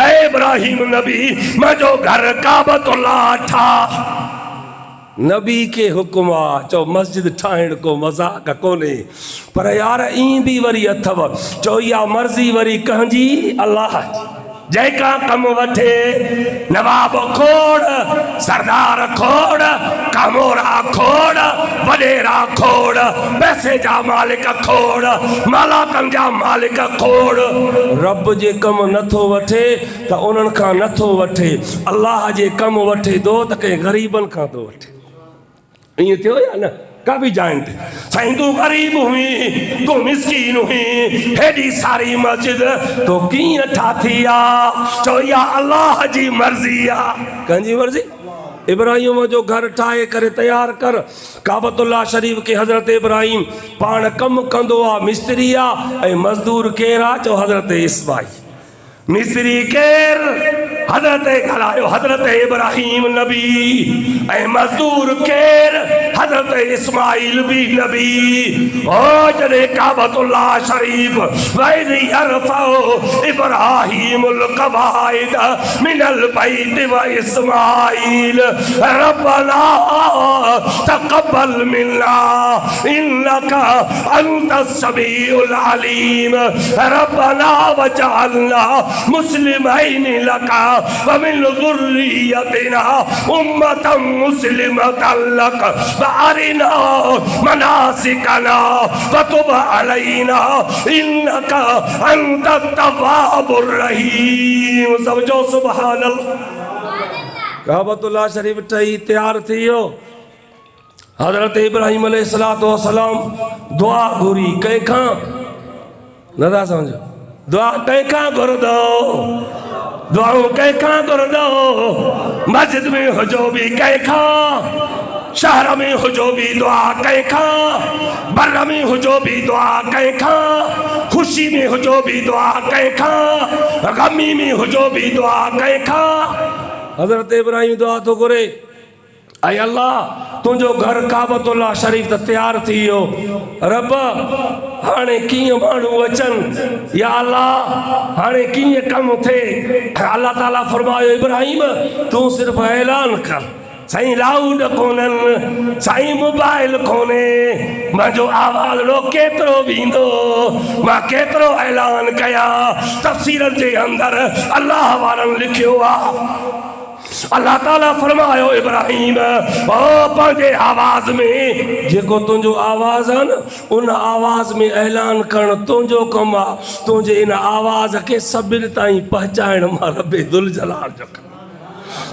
ऐ इब्राहिम नबी मजो घर काबतुल्लाह ठा नबी के हुक्म आहे चओ मस्जिद ठाहिण को मज़ाक कोन्हे पर यार ई बि वरी अथव चओ इहा मर्ज़ी वरी कंहिंजी अल्लाह जंहिंखां कमु वठे नवाब खोड़ सरदार खोड़ कामोरा खोड़ वॾेरा खोड़ पैसे जा मालिक खोड़ मालाकनि जा मालिक खोड़ रब जे कमु नथो वठे त उन्हनि खां नथो वठे अल्लाह जे कमु वठे थो त कंहिं ग़रीबनि खां थो वठे ईअं थियो या न काफ़ी जाइन ते साईं तूं ग़रीब हुई तूं मिस्कीन हुई हेॾी सारी मस्जिद तो कीअं ठाती आहे चओ इहा अल्लाह जी मर्ज़ी आहे कंहिंजी मर्ज़ी इब्राहिम जो घर ठाहे करे तैयार कर काबतुल्लाह शरीफ के हज़रत इब्राहिम पाण कमु कंदो आहे मिस्त्री आहे ऐं मज़दूर केरु आहे चओ हज़रत इस्माईल मिस्त्री केर हज़रत घलायो हज़रत इब्राहिम नबी ऐं मज़दूर केर हज़रत इस्माईल भी नबी ओ जॾहिं काबतुल्लाह शरीफ वैद यरफ़उ इब्राहिमुल क़वाइद मिनल बैत व इस्माईल रब्बना तक़ब्बल मिन्ना इन्नका अंतस समीउल अलीम रब्बना वजअलना मुस्लिमैन लका वमिन ज़ुर्रियतिना उम्मतन मुस्लिमतन लक वअरिना मनासिकना वतुब अलैना इन्नका अंतत तव्वाबुर रहीम समझो सुभान अल्लाह काबतुल्लाह शरीफ ठही तैयार थी वियो हज़रत इब्राहिम अलैहिस्सलातु वस्सलाम दुआ घुरी कंहिंखां नथा समझो दुआ कंहिंखां घुरंदो दुआऊं कंहिंखां घुरंदो मस्जिद में हुजो बि कंहिंखां शहर में हुजो बि दुआ कंहिंखां बर में हुजो बि दुआ कंहिंखां ख़ुशी में हुजो बि दुआ कंहिंखां ग़मी में हुजो बि दुआ कंहिंखां हज़रत इब्राहिम दुआ थो घुरे, ऐं अल्लाह तुंहिंजो घर काबतुल्लाह शरीफ़ त तयारु थी वियो, रब हाणे कीअं माण्हू अचनि, या अल्लाह हाणे कीअं कमु थिए। अल्लाह ताला फरमायो इब्राहिम तूं सिर्फ़ु ऐलान कर, साईं लाउड कोन्हनि, साईं मोबाइल कोन्हे, मुंहिंजो आवाज़ लो केतिरो वेंदो, मां केतिरो ऐलान कयां। तफ़सीरनि जे अंदरि अल्लाह वारनि लिखियो आहे, अल्लाह ताला फरमायो इब्राहिम ओ पंहिंजे आवाज़ में जेको तुंहिंजो आवाज़ आहे न उन आवाज़ में ऐलान करणु तुंहिंजो कमु आहे। तुंहिंजे इन आवाज़ खे सभिनी ताईं पहुचाइण मां रब्बे दुल जलाल जो कमु।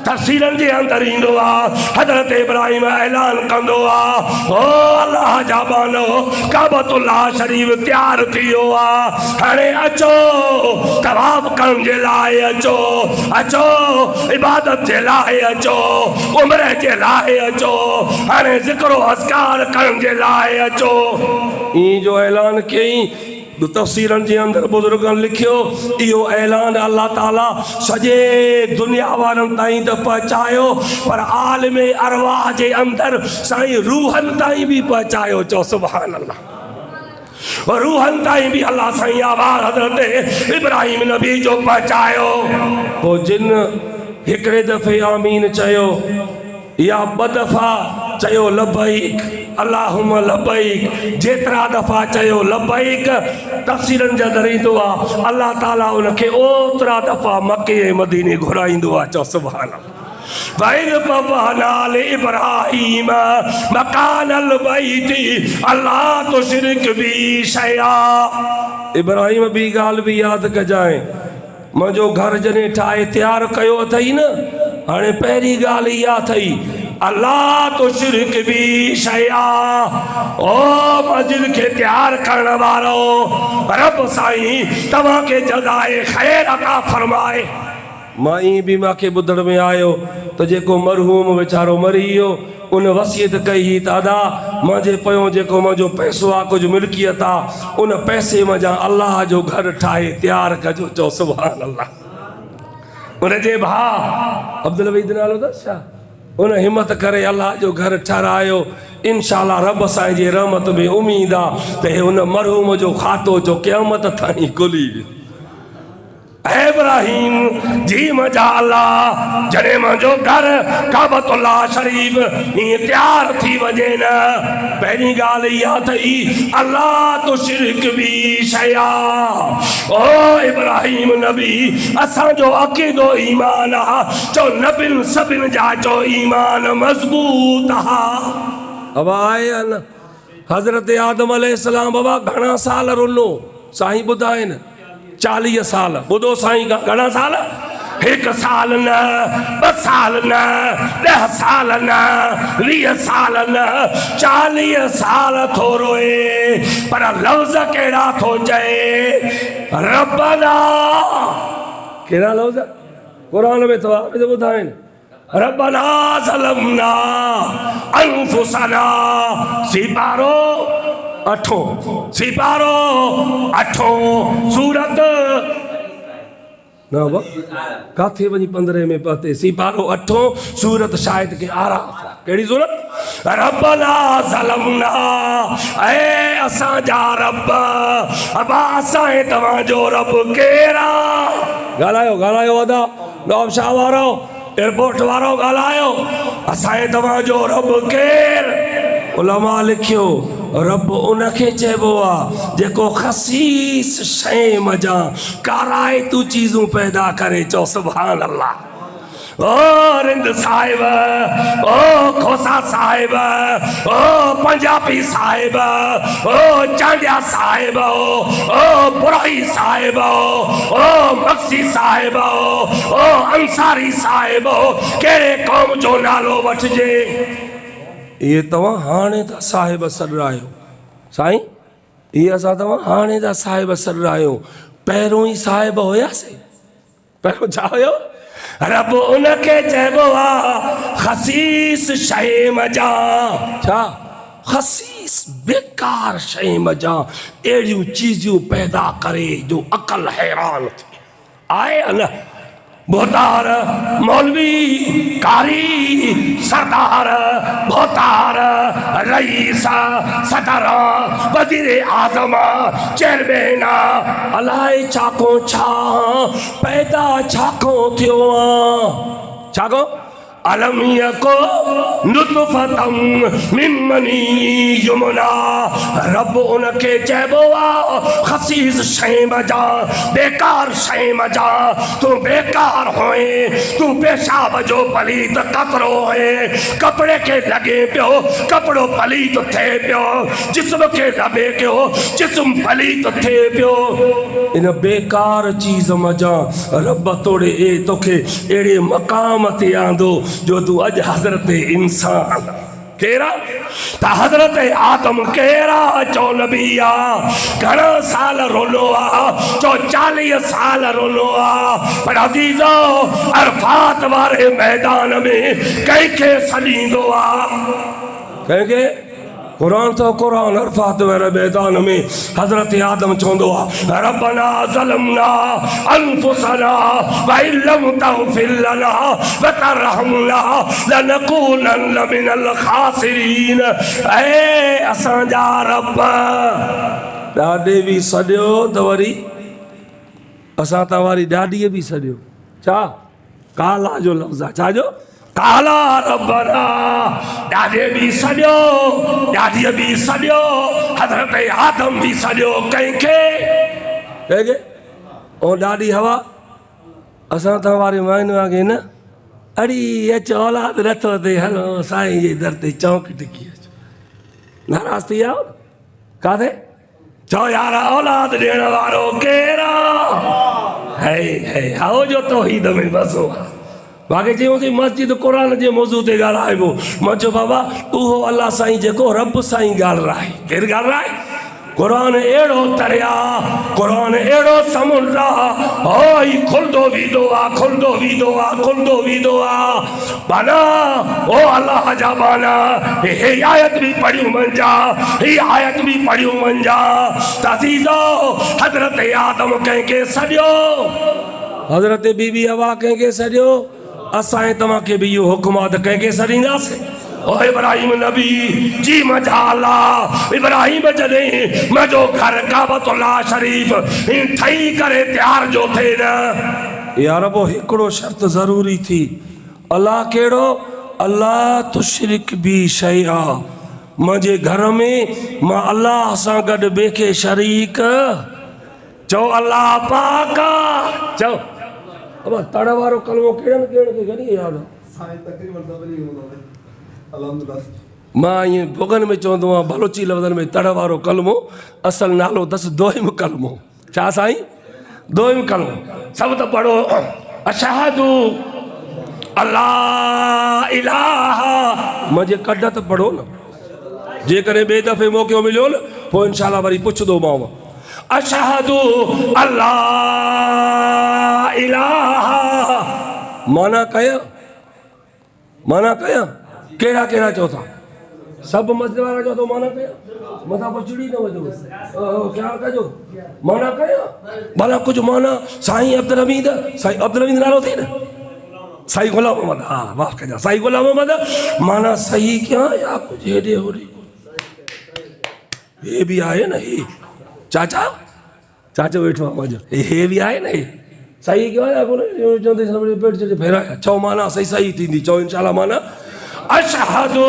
तफ़सीरनि जे अंदरि ईंदो आहे, हज़रत इब्राहिम ऐलान कंदो आहे ओ अल्लाह जा बानो काबतुल्लाह शरीफ़ तयारु थी वियो आहे, हाणे अचो तवाफ़ करण जे लाइ अचो, अचो इबादत जे लाइ अचो, उम्र जे लाइ अचो, हाणे ज़िक्रो अस्कार करण जे लाइ अचो। ई जो ऐलान कयईं तफ़सीरनि जे अंदरि बुज़ुर्गनि लिखियो, इहो ऐलान अल्लाह ताला सॼे दुनिया वारनि ताईं त पहुचायो, पर आलिम अरवाह जे अंदरि साईं रूहनि ताईं बि पहुचायो। चओ सुभान अल्लाह। रूहनि ताईं बि अल्लाह साईं आवाज़ हज़रत इब्राहिम नबी जो पहुचायो। पोइ जिन हिकिड़े दफ़े आमीन चयो या ॿ दफ़ा चयो लबैक अल्लाहुम्मा लबैक, जेतिरा दफ़ा चयो लबैक तफ़सीरनि जे अंदरि ईंदो आहे अल्लाह ताला उनखे ओतिरा दफ़ा मके ऐं मदीने घुराईंदो आहे। चओ सुभान अल्लाह। वइज़ बवअना इब्राहीम मकानल बैति अल्लाह तुशरिक बी शैआ। इब्राहिम ॿी ॻाल्हि बि यादि कजांइ, मुंहिंजो घर जॾहिं ठाहे तयारु कयो अथई न, हाणे पहिरीं ॻाल्हि इहा अथई अल्लाह तुशरिक बी शैआ। ओ मस्जिद खे तयारु करण वारो रब साईं तव्हांखे जज़ाए ख़ैर अता फरमाए। मां ई बि मूंखे ॿुधण में आयो त जेको मरहूम वीचारो मरी वियो उन वसियत कई ही त अदा मुंहिंजे पियो जेको मुंहिंजो पैसो आहे कुझु मिल्कियत आहे उन पैसे मज़ा अल्लाह जो घर ठाहे तयारु कजो। चओ सुभान अल्लाह। उनजे भाउ अब्दुल वहीद नालो अथसि छा, उन हिमत करे अल्लाह जो घर ठारायो। इंशाअल्लाह रब साईं जी रहमत में उमीद आहे त उन मरहूम जो खातो जो क़यामत ताईं खुली वियो। इब्राहिम जी मजा अल्लाह जॾहिं मुंहिंजो घर काबतुल्लाह शरीफ़ हीअं तयारु थी वञे न, पहिरीं ॻाल्हि इहा अथई अल्लाह तुशरिक बी शैआ। ओ इब्राहिम नबी असांजो अक़ीदो ईमान आहे, चओ नबियुनि सभिनि जा चओ ईमान मज़बूत आहे। बाबा आहे या न हज़रत आदम अलैहिस्सलाम बाबा घणा साल रुनो साईं ॿुधाइनि 40 साल। ॿुधो साईं घणा साल, 1 साल न 2 साल न 10 साल न 20 साल न 40 साल थो रोए, पर लफ़्ज़ कहिड़ा थो चए रब्बना। कहिड़ा लफ़्ज़ क़ुरान में तो ॿुधाइनि रब्बना ज़लमना अनफुसना। सिपारो 8 सूरत न काथे वञी 15 में पते सिपारो 8 सूरत शायद के आराफ। कहिड़ी सूरत? रब्बना ज़लमना, ऐ असांजा रब अबा असां तव्हांजो रब केरा। ॻाल्हायो ॻाल्हायो अदा नवाब शाह वारो एयरपोर्ट वारो ॻाल्हायो, असां तव्हांजो रब केर। उलमा लिखियो रब उनखे चइबो आहे जेको ख़सीस शइ मज़ा काराइतू चीज़ूं पैदा करे। चओ सुभान अल्लाह। ओ रिंद साहिब, ओ खोसा साहिब, ओ पंजाबी साहिब, ओ चांडिया साहिब, ओ बुराई साहिब, ओ मक्सी साहिब, ओ अंसारी साहिब, कहिड़े क़ौम जो नालो वठिजे। ये तव्हां हाणे था साहिब सॾायो साईं, इहे असां तव्हां हाणे था साहिब सॾायो, पहिरों ई साहिब हुयासीं। पहिरों छा हुयो? रब उनखे चइबो आहे ख़सीस शइ मज़ा। छा? ख़सीस बेकार शइ मज़ा, अहिड़ियूं चीज़ूं पैदा करे जो अक़ल हैरान थी। आहे न बोतार मौलवी कारी सरदार बोतार रईसा सदर वजीर आजम चेयरमैन अलाए छाको छा पैदा छाको थियो छाको अलमिया को नुतफतम मिन मनी युमना रब उनके चइबो आहे खसीस शइ मजा बेकार शइ मजा तू बेकार होए तू पेशाब जो पलीत कतरो है कपड़े के लगे पियो कपड़ो पलीत थे पियो जिस्म के लबे पियो जिस्म पलीत थे पियो इन बेकार चीज मजा रब तोड़े ए तोखे एड़े मकाम ते आंदो जो तू अज हजरत इंसान केरा ता हजरत आदम केरा चो नबिया घणा साल रोलो आ चो 40 साल रोलो आ पर अजीजो अरफात वारे मैदान में कंहिंखे सॾींदो आ कंहिंखे कुरान तो कुरान अरफात वारे मैदान में हजरत आदम चवंदो आहे रब्बना ज़लमना अनफुसना व इल्लम तग़फिर लना व तरहमना लनकूनन मिनल खासिरीन। ऐ असांजा रब ॾाॾे बि सॾियो त वरी असां त वरी ॾाॾीअ बि सॾियो छा काला जो लफ़्ज़ आहे छा जो काला रब्बना ॾाॾे बि सॾियो ॾाॾीअ बि सॾियो हज़रत आदम बि सॾियो कंहिंखे कंहिंखे ओ ॾाॾी हवा असां त वारे माइन वांगे न अड़ी अच औलाद नथो थिए हलो साईं जे दर ते चौंक टिकी अचो नाराज़ थी विया काथे चओ यार औलाद ॾियण वारो केरु है हाओ जो तौहीद में बसो बाक़ी चयोसीं मस्जिद क़ुरान जे मौज़ू ते ॻाल्हाइबो मां चयो बाबा उहो अल्लाह साईं जेको रब साईं ॻाल्हाए केरु ॻाल्हाए क़ुरान अहिड़ो तरिया क़ुरान अहिड़ो समुंड आहे खुलंदो वींदो आहे खुलंदो वींदो आहे खुलंदो वींदो आहे बाना ओ अल्लाह जा बाना हे आयत बि पढ़ियूं मंजा ही आयत बि पढ़ियूं मंजा अज़ीज़ो हज़रत आदम कंहिंखे सॾियो हज़रत बीबी हवा कंहिंखे सॾियो असां तव्हांखे बि इहो हुकुम आहे त कंहिंखे सॾींदासीं ओ इब्राहिम नबी जी मजाला इब्राहिम जॾहिं मुंहिंजो घर काबतुल्लाह शरीफ़ ठही करे तयार जो थिए न यार पोइ हिकिड़ो शर्त ज़रूरी थी अल्लाह कहिड़ो अल्लाह तुशरिक बि शइ आहे मुंहिंजे घर में मां अल्लाह सां गॾु ॿिए खे शरीक चओ अल्लाह पाक चओ अब तड़ वारो कलमो कहिड़े खे घणी यादि मां ईअं भुगन में चवंदो आहियां बलोची लफ़्ज़नि में तड़ वारो कलमो असल नालो अथसि दोहिम कलमो छा साईं दोहिम कलमो सभु त पढ़ो अशहदु अल्लाह इलाहा मुंहिंजे कढ त पढ़ो न जेकॾहिं ॿिए दफ़े मौक़ो मिलियो न पोइ इंशाल्लाह वरी पुछंदोमांव अशहदु अल्लाह इलाहा माना कया कहिड़ा कहिड़ा चओ था सभु मस्जिद वारा चओ था माना कया मथां पोइ चिड़ी न वञो ख़्यालु कजो माना कया भला कुझु माना साईं अब्दुल हमीद नालो थी न साईं गुलाम मोहम्मद हा माफ़ कजां साईं गुलाम मोहम्मद माना सही कयां या कुझु हेॾे होॾे हे बि आहे न हे चाचा वेठो आहे मुंहिंजो हे बि आहे न हे सही कयो आहे चवंदे पेट चढ़े फेराया चओ माना सही थींदी चओ इंशाल्लाह माना अशहदु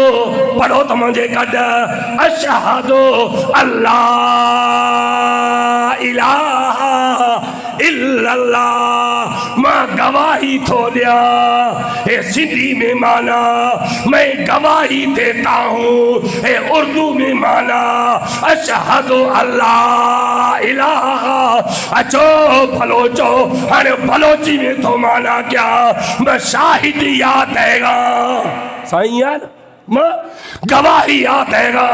पढ़ो त मुंहिंजे गॾु अशहदु अल्लाह इलाहा इल्लल्लाह मां गवाही थो ॾियां हे सिंधी में माना मैं गवाही देता हूँ हे उर्दू में माना अशहदु अल्लाह इलाहा अचो भलो चो हाणे बलोची में तो माना क्या मैं शाहिद याद हैगा साईं यार मैं गवाही याद हैगा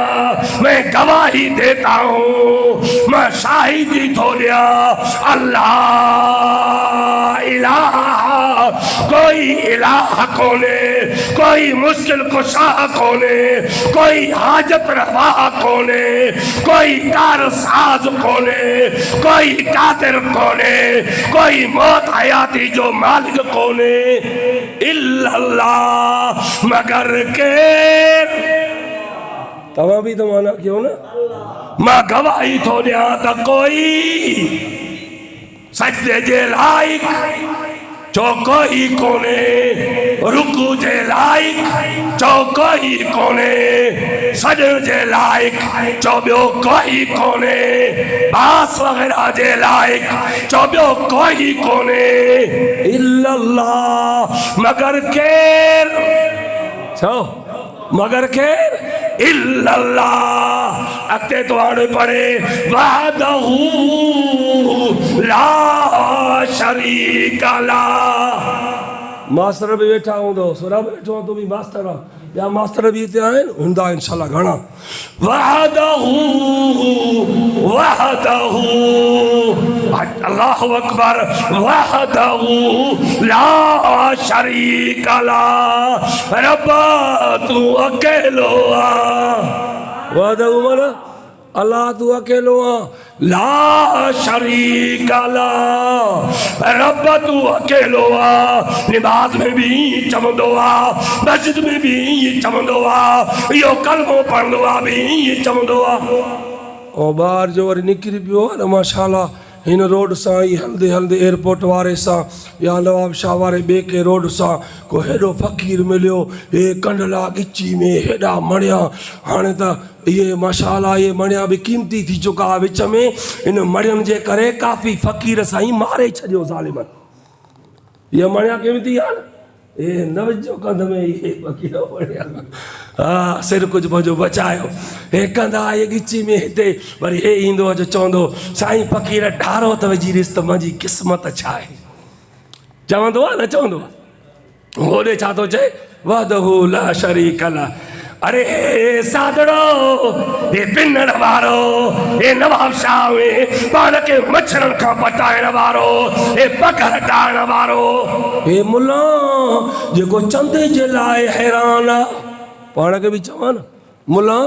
मैं गवाही देता हूँ मैं शाहिदी थो दिया अल्लाह इलाहा कोई इलाह कोने, कोई मुश्किल कुशा कोने, कोई हाजत रवा कोने, कोई कार साज कोने, कोई कादिर कोने, कोई मौत हयाती जो मालिक कोने इल्लल्लाह मगर के। तवा भी तो माना क्यों ना मां गवाही थो दिया त कोई सजदे जे लाइक चो कोई कोने, रुकू जे लाइक चो कोई कोने, सजण जे लाइक चो ॿियो कोई कोने, बास वग़ैरह जे लाइक चो ॿियो कोई कोने इल्लल्लाह मगर केर छो मगर केर इल्लल्लाह। अॻिते तो हाणे पढ़े वहदहू ला शरीक लह। मास्टर भी वेठा हूंदो, सुरा भी वेठो तूं भी मास्टर आ, ॿिया मास्टर भी हिते आहिनि हूंदा इंशाल्लाह घणा। वहदहू वहदहू अल्लाहु अकबर वहदहू ला शरीक लह। रब्बा तू अकेलो आ। वहदहू माना अल्लाह तू अकेलो आ, ला शरीक लह। रब तू अकेलो आ। निमाज में भी चवंदो आ, मस्जिद में भी चवंदो आ, इहो कलमो पढ़ंदो आ भी चवंदो आ। और ॿार जो वरी निकिरी पियो आहे न माशाल्लाह हिन रोड सां ई हलंदे हलंदे एयरपोर्ट वारे सां या नवाब शाह वारे ॿिए के रोड सां को हेॾो फ़क़ीर मिलियो, हे कंडला गिची में हेॾा मणिया। हाणे त ये माशाल्लाह ये मणिया भी कीमती थी चुका विच में, इन मणियनि जे करे काफ़ी फ़क़ीर साईं मारे छॾियो ज़ालिमनि। ये मणिया कीमती आहे न, ये न विझो कंध में ये फ़क़ीर मणिया। हा सिर कुझु मुंहिंजो बचायो, हे कंदा ये गिची में हिते वरी हे ईंदो जो चवंदो साईं फ़क़ीर ढारो त विझी ॾिस त मुंहिंजी क़िस्मत छा आहे। चवंदो आहे न चवंदो आहे, होॾे छा थो चए वहदहू ला शरीक लह। अरे सादड़ो हे पिनण वारो, हे नवाब शाह में पाण खे मच्छरनि खां बचाइण वारो, हे पघर डाइण वारो, हे मुल्ला जेको चंदे जे लाइ हैरान आहे। पाण खे बि चवां न मुल्ला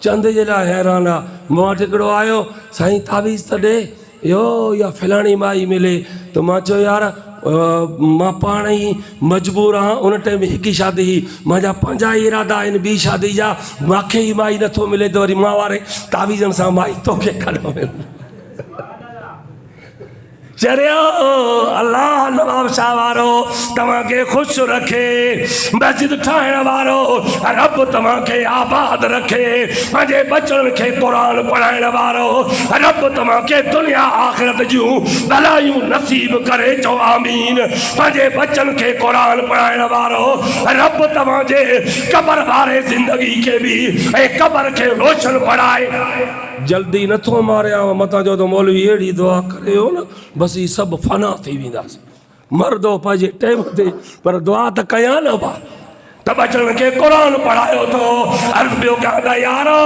चंद जे लाइ हैरान आहे। मूं वटि हिकिड़ो आयो साईं तावीज़ त ॾे यो या फलाणी माई मिले, त मां चयो यार मां पाण ई मजबूर आहियां। उन टाइम हिकु शादी हुई, मुंहिंजा पंहिंजा इरादा आहिनि ॿी शादी जा, मूंखे ई माई नथो मिले त वरी मां वारे तावीज़नि सां माई तोखे खणो चरियो। अल्लाह नवाब शाह वारो तव्हांखे ख़ुशि रखे, मस्जिद ठाहिण वारो रब तव्हांखे आबाद रखे, पंहिंजे बचड़नि खे क़ुरान पढ़ाइण वारो रब तव्हांखे दुनिया आख़िरत जूं भलायूं नसीब करे चओ आमीन। पंहिंजे बचनि खे क़ुरान पढ़ाइण वारो रब तव्हांजे क़बर वारे ज़िंदगी खे बि ऐं क़बर खे रोशन पढ़ाए। जल्दी नथो मारियां मथां जो त मौलवी अहिड़ी दुआ करे हो न बसि ही सभु फना थी वेंदासीं, मरदो पंहिंजे टाइम ते, पर दुआ त कयां न बा त बचड़नि खे क़ुरान पढ़ायो थो। अर्ज़ ॿियो कहंदा यारो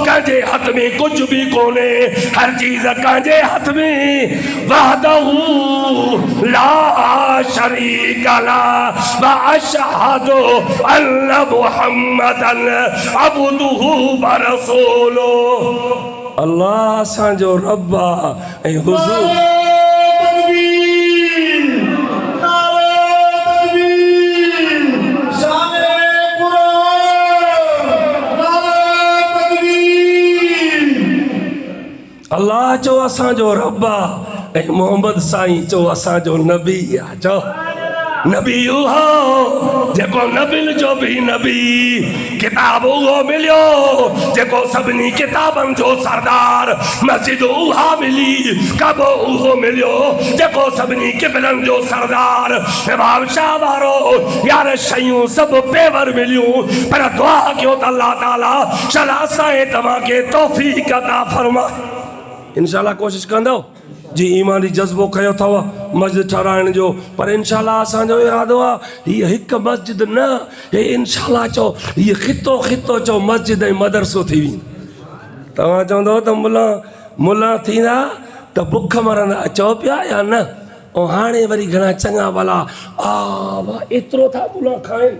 कंहिंजे हथ में कुझु बि कोन्हे, हर चीज़ कंहिंजे हथ में। वहदहू ला शरीक लह व अशहदु अन्न मुहम्मदन अब्दुहु व रसूलुहु। अल्लाह असांजो रब आहे ऐं हुज़ूर अल्लाह चो असांजो रब आहे ऐं मोहम्मद साईं चो असांजो नबी आहे। चओ नबी उहो जेको नबियुनि जो बि नबी, किताब उहो मिलियो जेको सभिनी किताबनि जो सरदार, मस्जिद उहा मिली, कबो उहो मिलियो जेको सभिनी क़िबलनि जो सरदार, नवाब शाह वारो यार शयूं सभु पेवर मिलियूं, पर दुआ कयो त अल्लाह ताला शला साईं तव्हांखे तौफ़ीक़ अता फरमाए। इंशाल्लाह कोशिश कंदो जी ईमानी जज़्बो कयो अथव मस्जिद ठाराइण जो, पर इंशाल्लाह असांजो इरादो आहे हीअ हिकु मस्जिद न, हे इंशाल्लाह चओ हीअ खितो खितो चओ मस्जिद ऐं मदरसो थी वेंदो। तव्हां चवंदव त मुला मुला थींदा त बुख मरंदा, चओ पिया या न? ऐं हाणे वरी घणा चङा भला वाह एतिरो था मुला खाइनि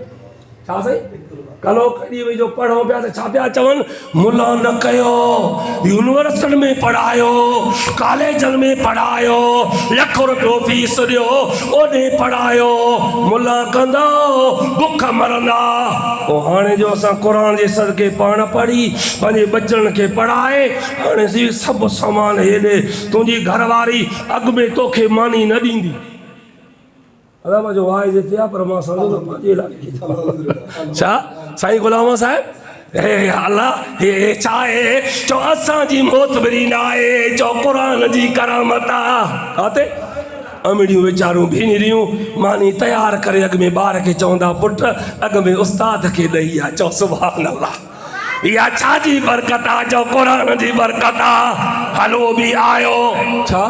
छा साईं कलो कॾहिं वई जो पढ़ो पिया त छा पिया चवनि मुला न कयो यूनिवर्सिटियुनि में पढ़ायो कॉलेजनि में पढ़ायो लख रुपयो फीस ॾियो ओॾे पढ़ायो मुला कंदा बुख मरंदा ऐं हाणे जो असां क़ुर जे सदके पाण पढ़ी पंहिंजे बचड़नि खे पढ़ाए हाणे सभु सामान हेॾे तुंहिंजी घरवारी अॻु में तोखे मानी न ॾींदी अदा जो वाह जे थिया पर मां सम्झो पंहिंजे इलाइक़े छा साईं गुलाम साहिब हे अल्लाह हे छा आहे चो असांजी मोतबरी न आहे चो क़ुर जी करामत आहे अमड़ियूं वीचारूं भेनरियूं मानी तयारु करे अॻु में ॿार खे चवंदा पुट अॻु में उस्ताद खे ॾेई आहे चओ सुभान अल्लाह इहा छाजी बरकत आहे चओ क़ुर जी बरकत आहे हलवो बि आयो छा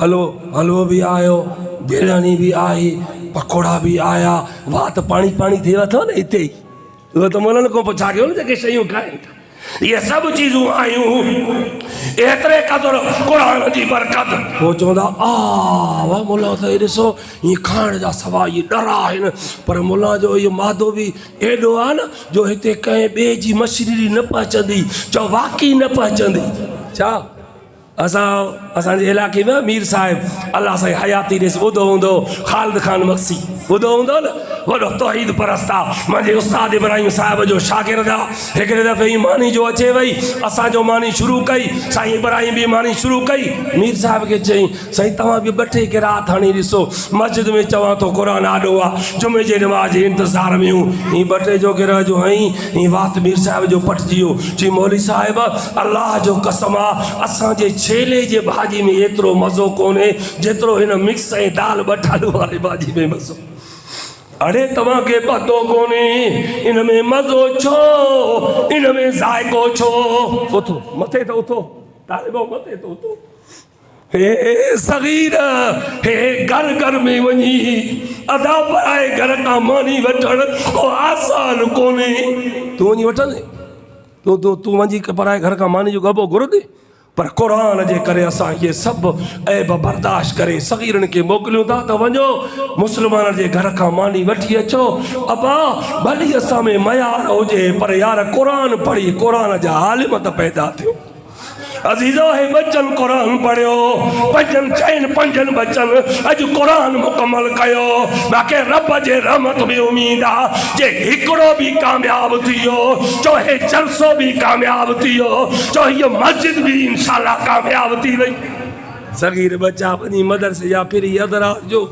हलवो बि आयो बिरयानी भी आई पकोड़ा भी आया वाह तो पानी पानी थी थो न हिते ही उहो त मुननि खां पुछा कयो न जेके शयूं खाइनि ये सभु चीज़ूं आयूं एतिरे क़दुरु क़ुर जी बरकत पोइ चवंदा वाह मुला त हे ॾिसो हीअं खाइण जा सवाइ इहे ॾरा आहिनि पर मुला जो इहो मादो बि एॾो आहे न जो हिते कंहिं ॿिए जी मशीनरी न पहुचंदी चओ वाक़ई न पहुचंदी छा असांजे इलाइक़े में मीर साहिब अल्लाह साईं हयाती ॾिस ॿुधो हूंदो ख़ालिद ख़ान मक्सी ॿुधो हूंदो न वॾो तौहीद परस्त आहे मुंहिंजे उस्ताद इब्राहिम साहिब जो शागिर्द आहे हिकिड़े दफ़े ई मानी जो अचे वई असांजो मानी शुरू कई साईं इब्राहिम बि मानी शुरू कई मीर साहिब खे चई साईं तव्हां बि ॿ टे किरात हाणे ॾिसो मस्जिद में चवां थो क़ुर आॾो आहे जुमे जे नमाज़ जे इंतज़ार में हूं हीअ ॿ टे जो गिरह जो हई हीअ वात मीर साहिब जो पटिजी वियो चई मौली साहिब अल्लाह जो कसम आहे असांजे छेले जे भाॼी में एतिरो मज़ो कोन्हे जेतिरो हिन मिक्स ऐं दाल ॿ वारी भाॼी में मज़ो अड़े तव्हांखे पतो कोन्हे इन में मज़ो छो इन में ज़ाइक़ो छो उथो मथे त उथो तालिबो मथे त उथो हे सगीर हे घर घर में वञी अदा पराए घर खां मानी वठण को आसान कोन्हे तूं वञी वठंदे तूं वञी पराए घर खां मानी जो गबो घुरंदे पर क़ुर जे करे असां इहे सभु ऐब बर्दाश्त करे सगीरनि खे मोकिलियूं था त वञो मुस्लमान जे घर खां मानी वठी अचो अबा भली असां में मयार हुजे पर यार क़ुर पढ़ी क़ुर जा आलिम त पैदा थियो अज़ीज़ो हे बचन क़ुर पढ़ियो पंजनि बचन अॼु क़ुर मुकमल कयो बाक़ी रब जे रहमत में उम्मीद आहे जे हिकिड़ो बि कामयाब थी वियो चो हे जलसो बि कामयाब थी वियो चो हीअ मस्जिद बि इंशाअल्लाह कामयाब थी वई सगीर बच्चा वञी मदरसे जा फिरी अदरात जो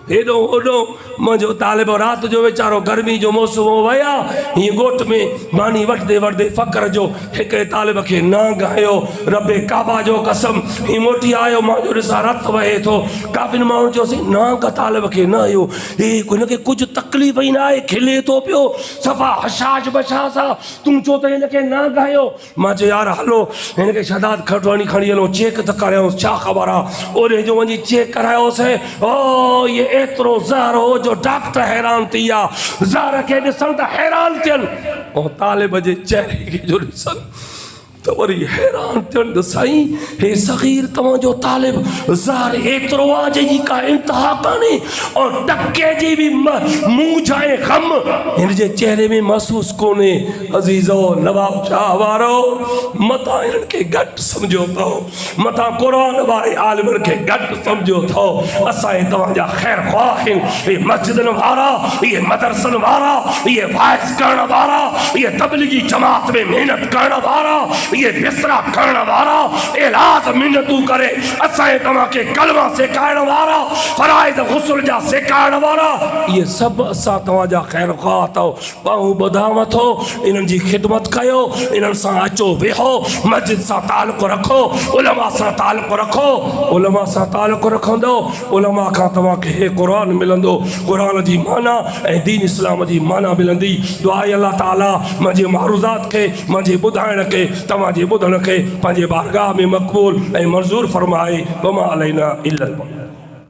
हेॾो होॾो मुंहिंजो तालिब राति जो वीचारो गर्मी जो मौसम वया हीअं ॻोठ में मानी वठंदे वठंदे फ़क़्र जो हिकिड़े तालिब खे न ॻायो रबे काबा जो कसम हीअं मोटी आयो मां जो ॾिसां रत वहे थो काफ़िन माण्हुनि चयोसीं न तालिब खे न आयो हे हिनखे कुझु तकलीफ़ ई न आहे खिले थो पियो सफ़ा हशाश बशास आहे तूं चओ त हिनखे न ॻायो मां चयो यार हलो हिनखे शदाद खटवानी खणी हलो चेक त करायोसि छा ख़बर आहे ओॾे जो वञी चेक करायोसीं इहे एतिरो ज़हर हो जो डॉक्टर हैरान थी विया ज़हर खे ॾिसण त हैरान थियनि ऐं तालिब जे चहिरे खे जो ॾिसनि तो वरी हैरान थियनि त साईं हे सगीर तव्हांजो तालिब ज़हर एतिरो आहे जंहिंजी का इंतिहा कान्हे और टके जी बि मूंझ ऐं ग़म हिन जे चहिरे में महसूसु कोन्हे अज़ीज़ो नवाब शाह वारो मथां हिननि खे घटि सम्झो अथव मथां क़ुर वारे आलिमनि खे घटि सम्झो अथव असांजे तव्हांजा ख़ैर ख़्वाह आहिनि इहे मस्जिदनि वारा इहे मदरसनि वारा इहे वाइस करण वारा इहे तबलीगी जमात में महिनत करण वारा ये बिस्तरा करण वारा इलाज मिन्नतू करे असांजे तव्हांखे कलमा सेखारण वारा फराइज़ गुस्ल जा सेखारण वारा ये सभु असां तव्हांजा ख़ैर ख़्वाह अथव ॿाहूं ॿुधांव थो इन्हनि जी ख़िदमत कयो इन्हनि सां अचो वेहो मस्जिद सां तालुक़ु रखो उलमा सां तालुक़ु रखो उलमा सां तालुक़ु रखंदो उलमा खां तव्हांखे हे क़ुर मिलंदो क़ुर जी माना ऐं दीन इस्लाम जी माना मिलंदी दुआ अल्लाह ताला मुंहिंजे मारूज़ात खे मुंहिंजे ॿुधाइण खे तव्हांजे ॿुधण खे पंहिंजे बारगाह में मक़बूल ऐं मंज़ूर फरमाए वमा अलैना इल्लल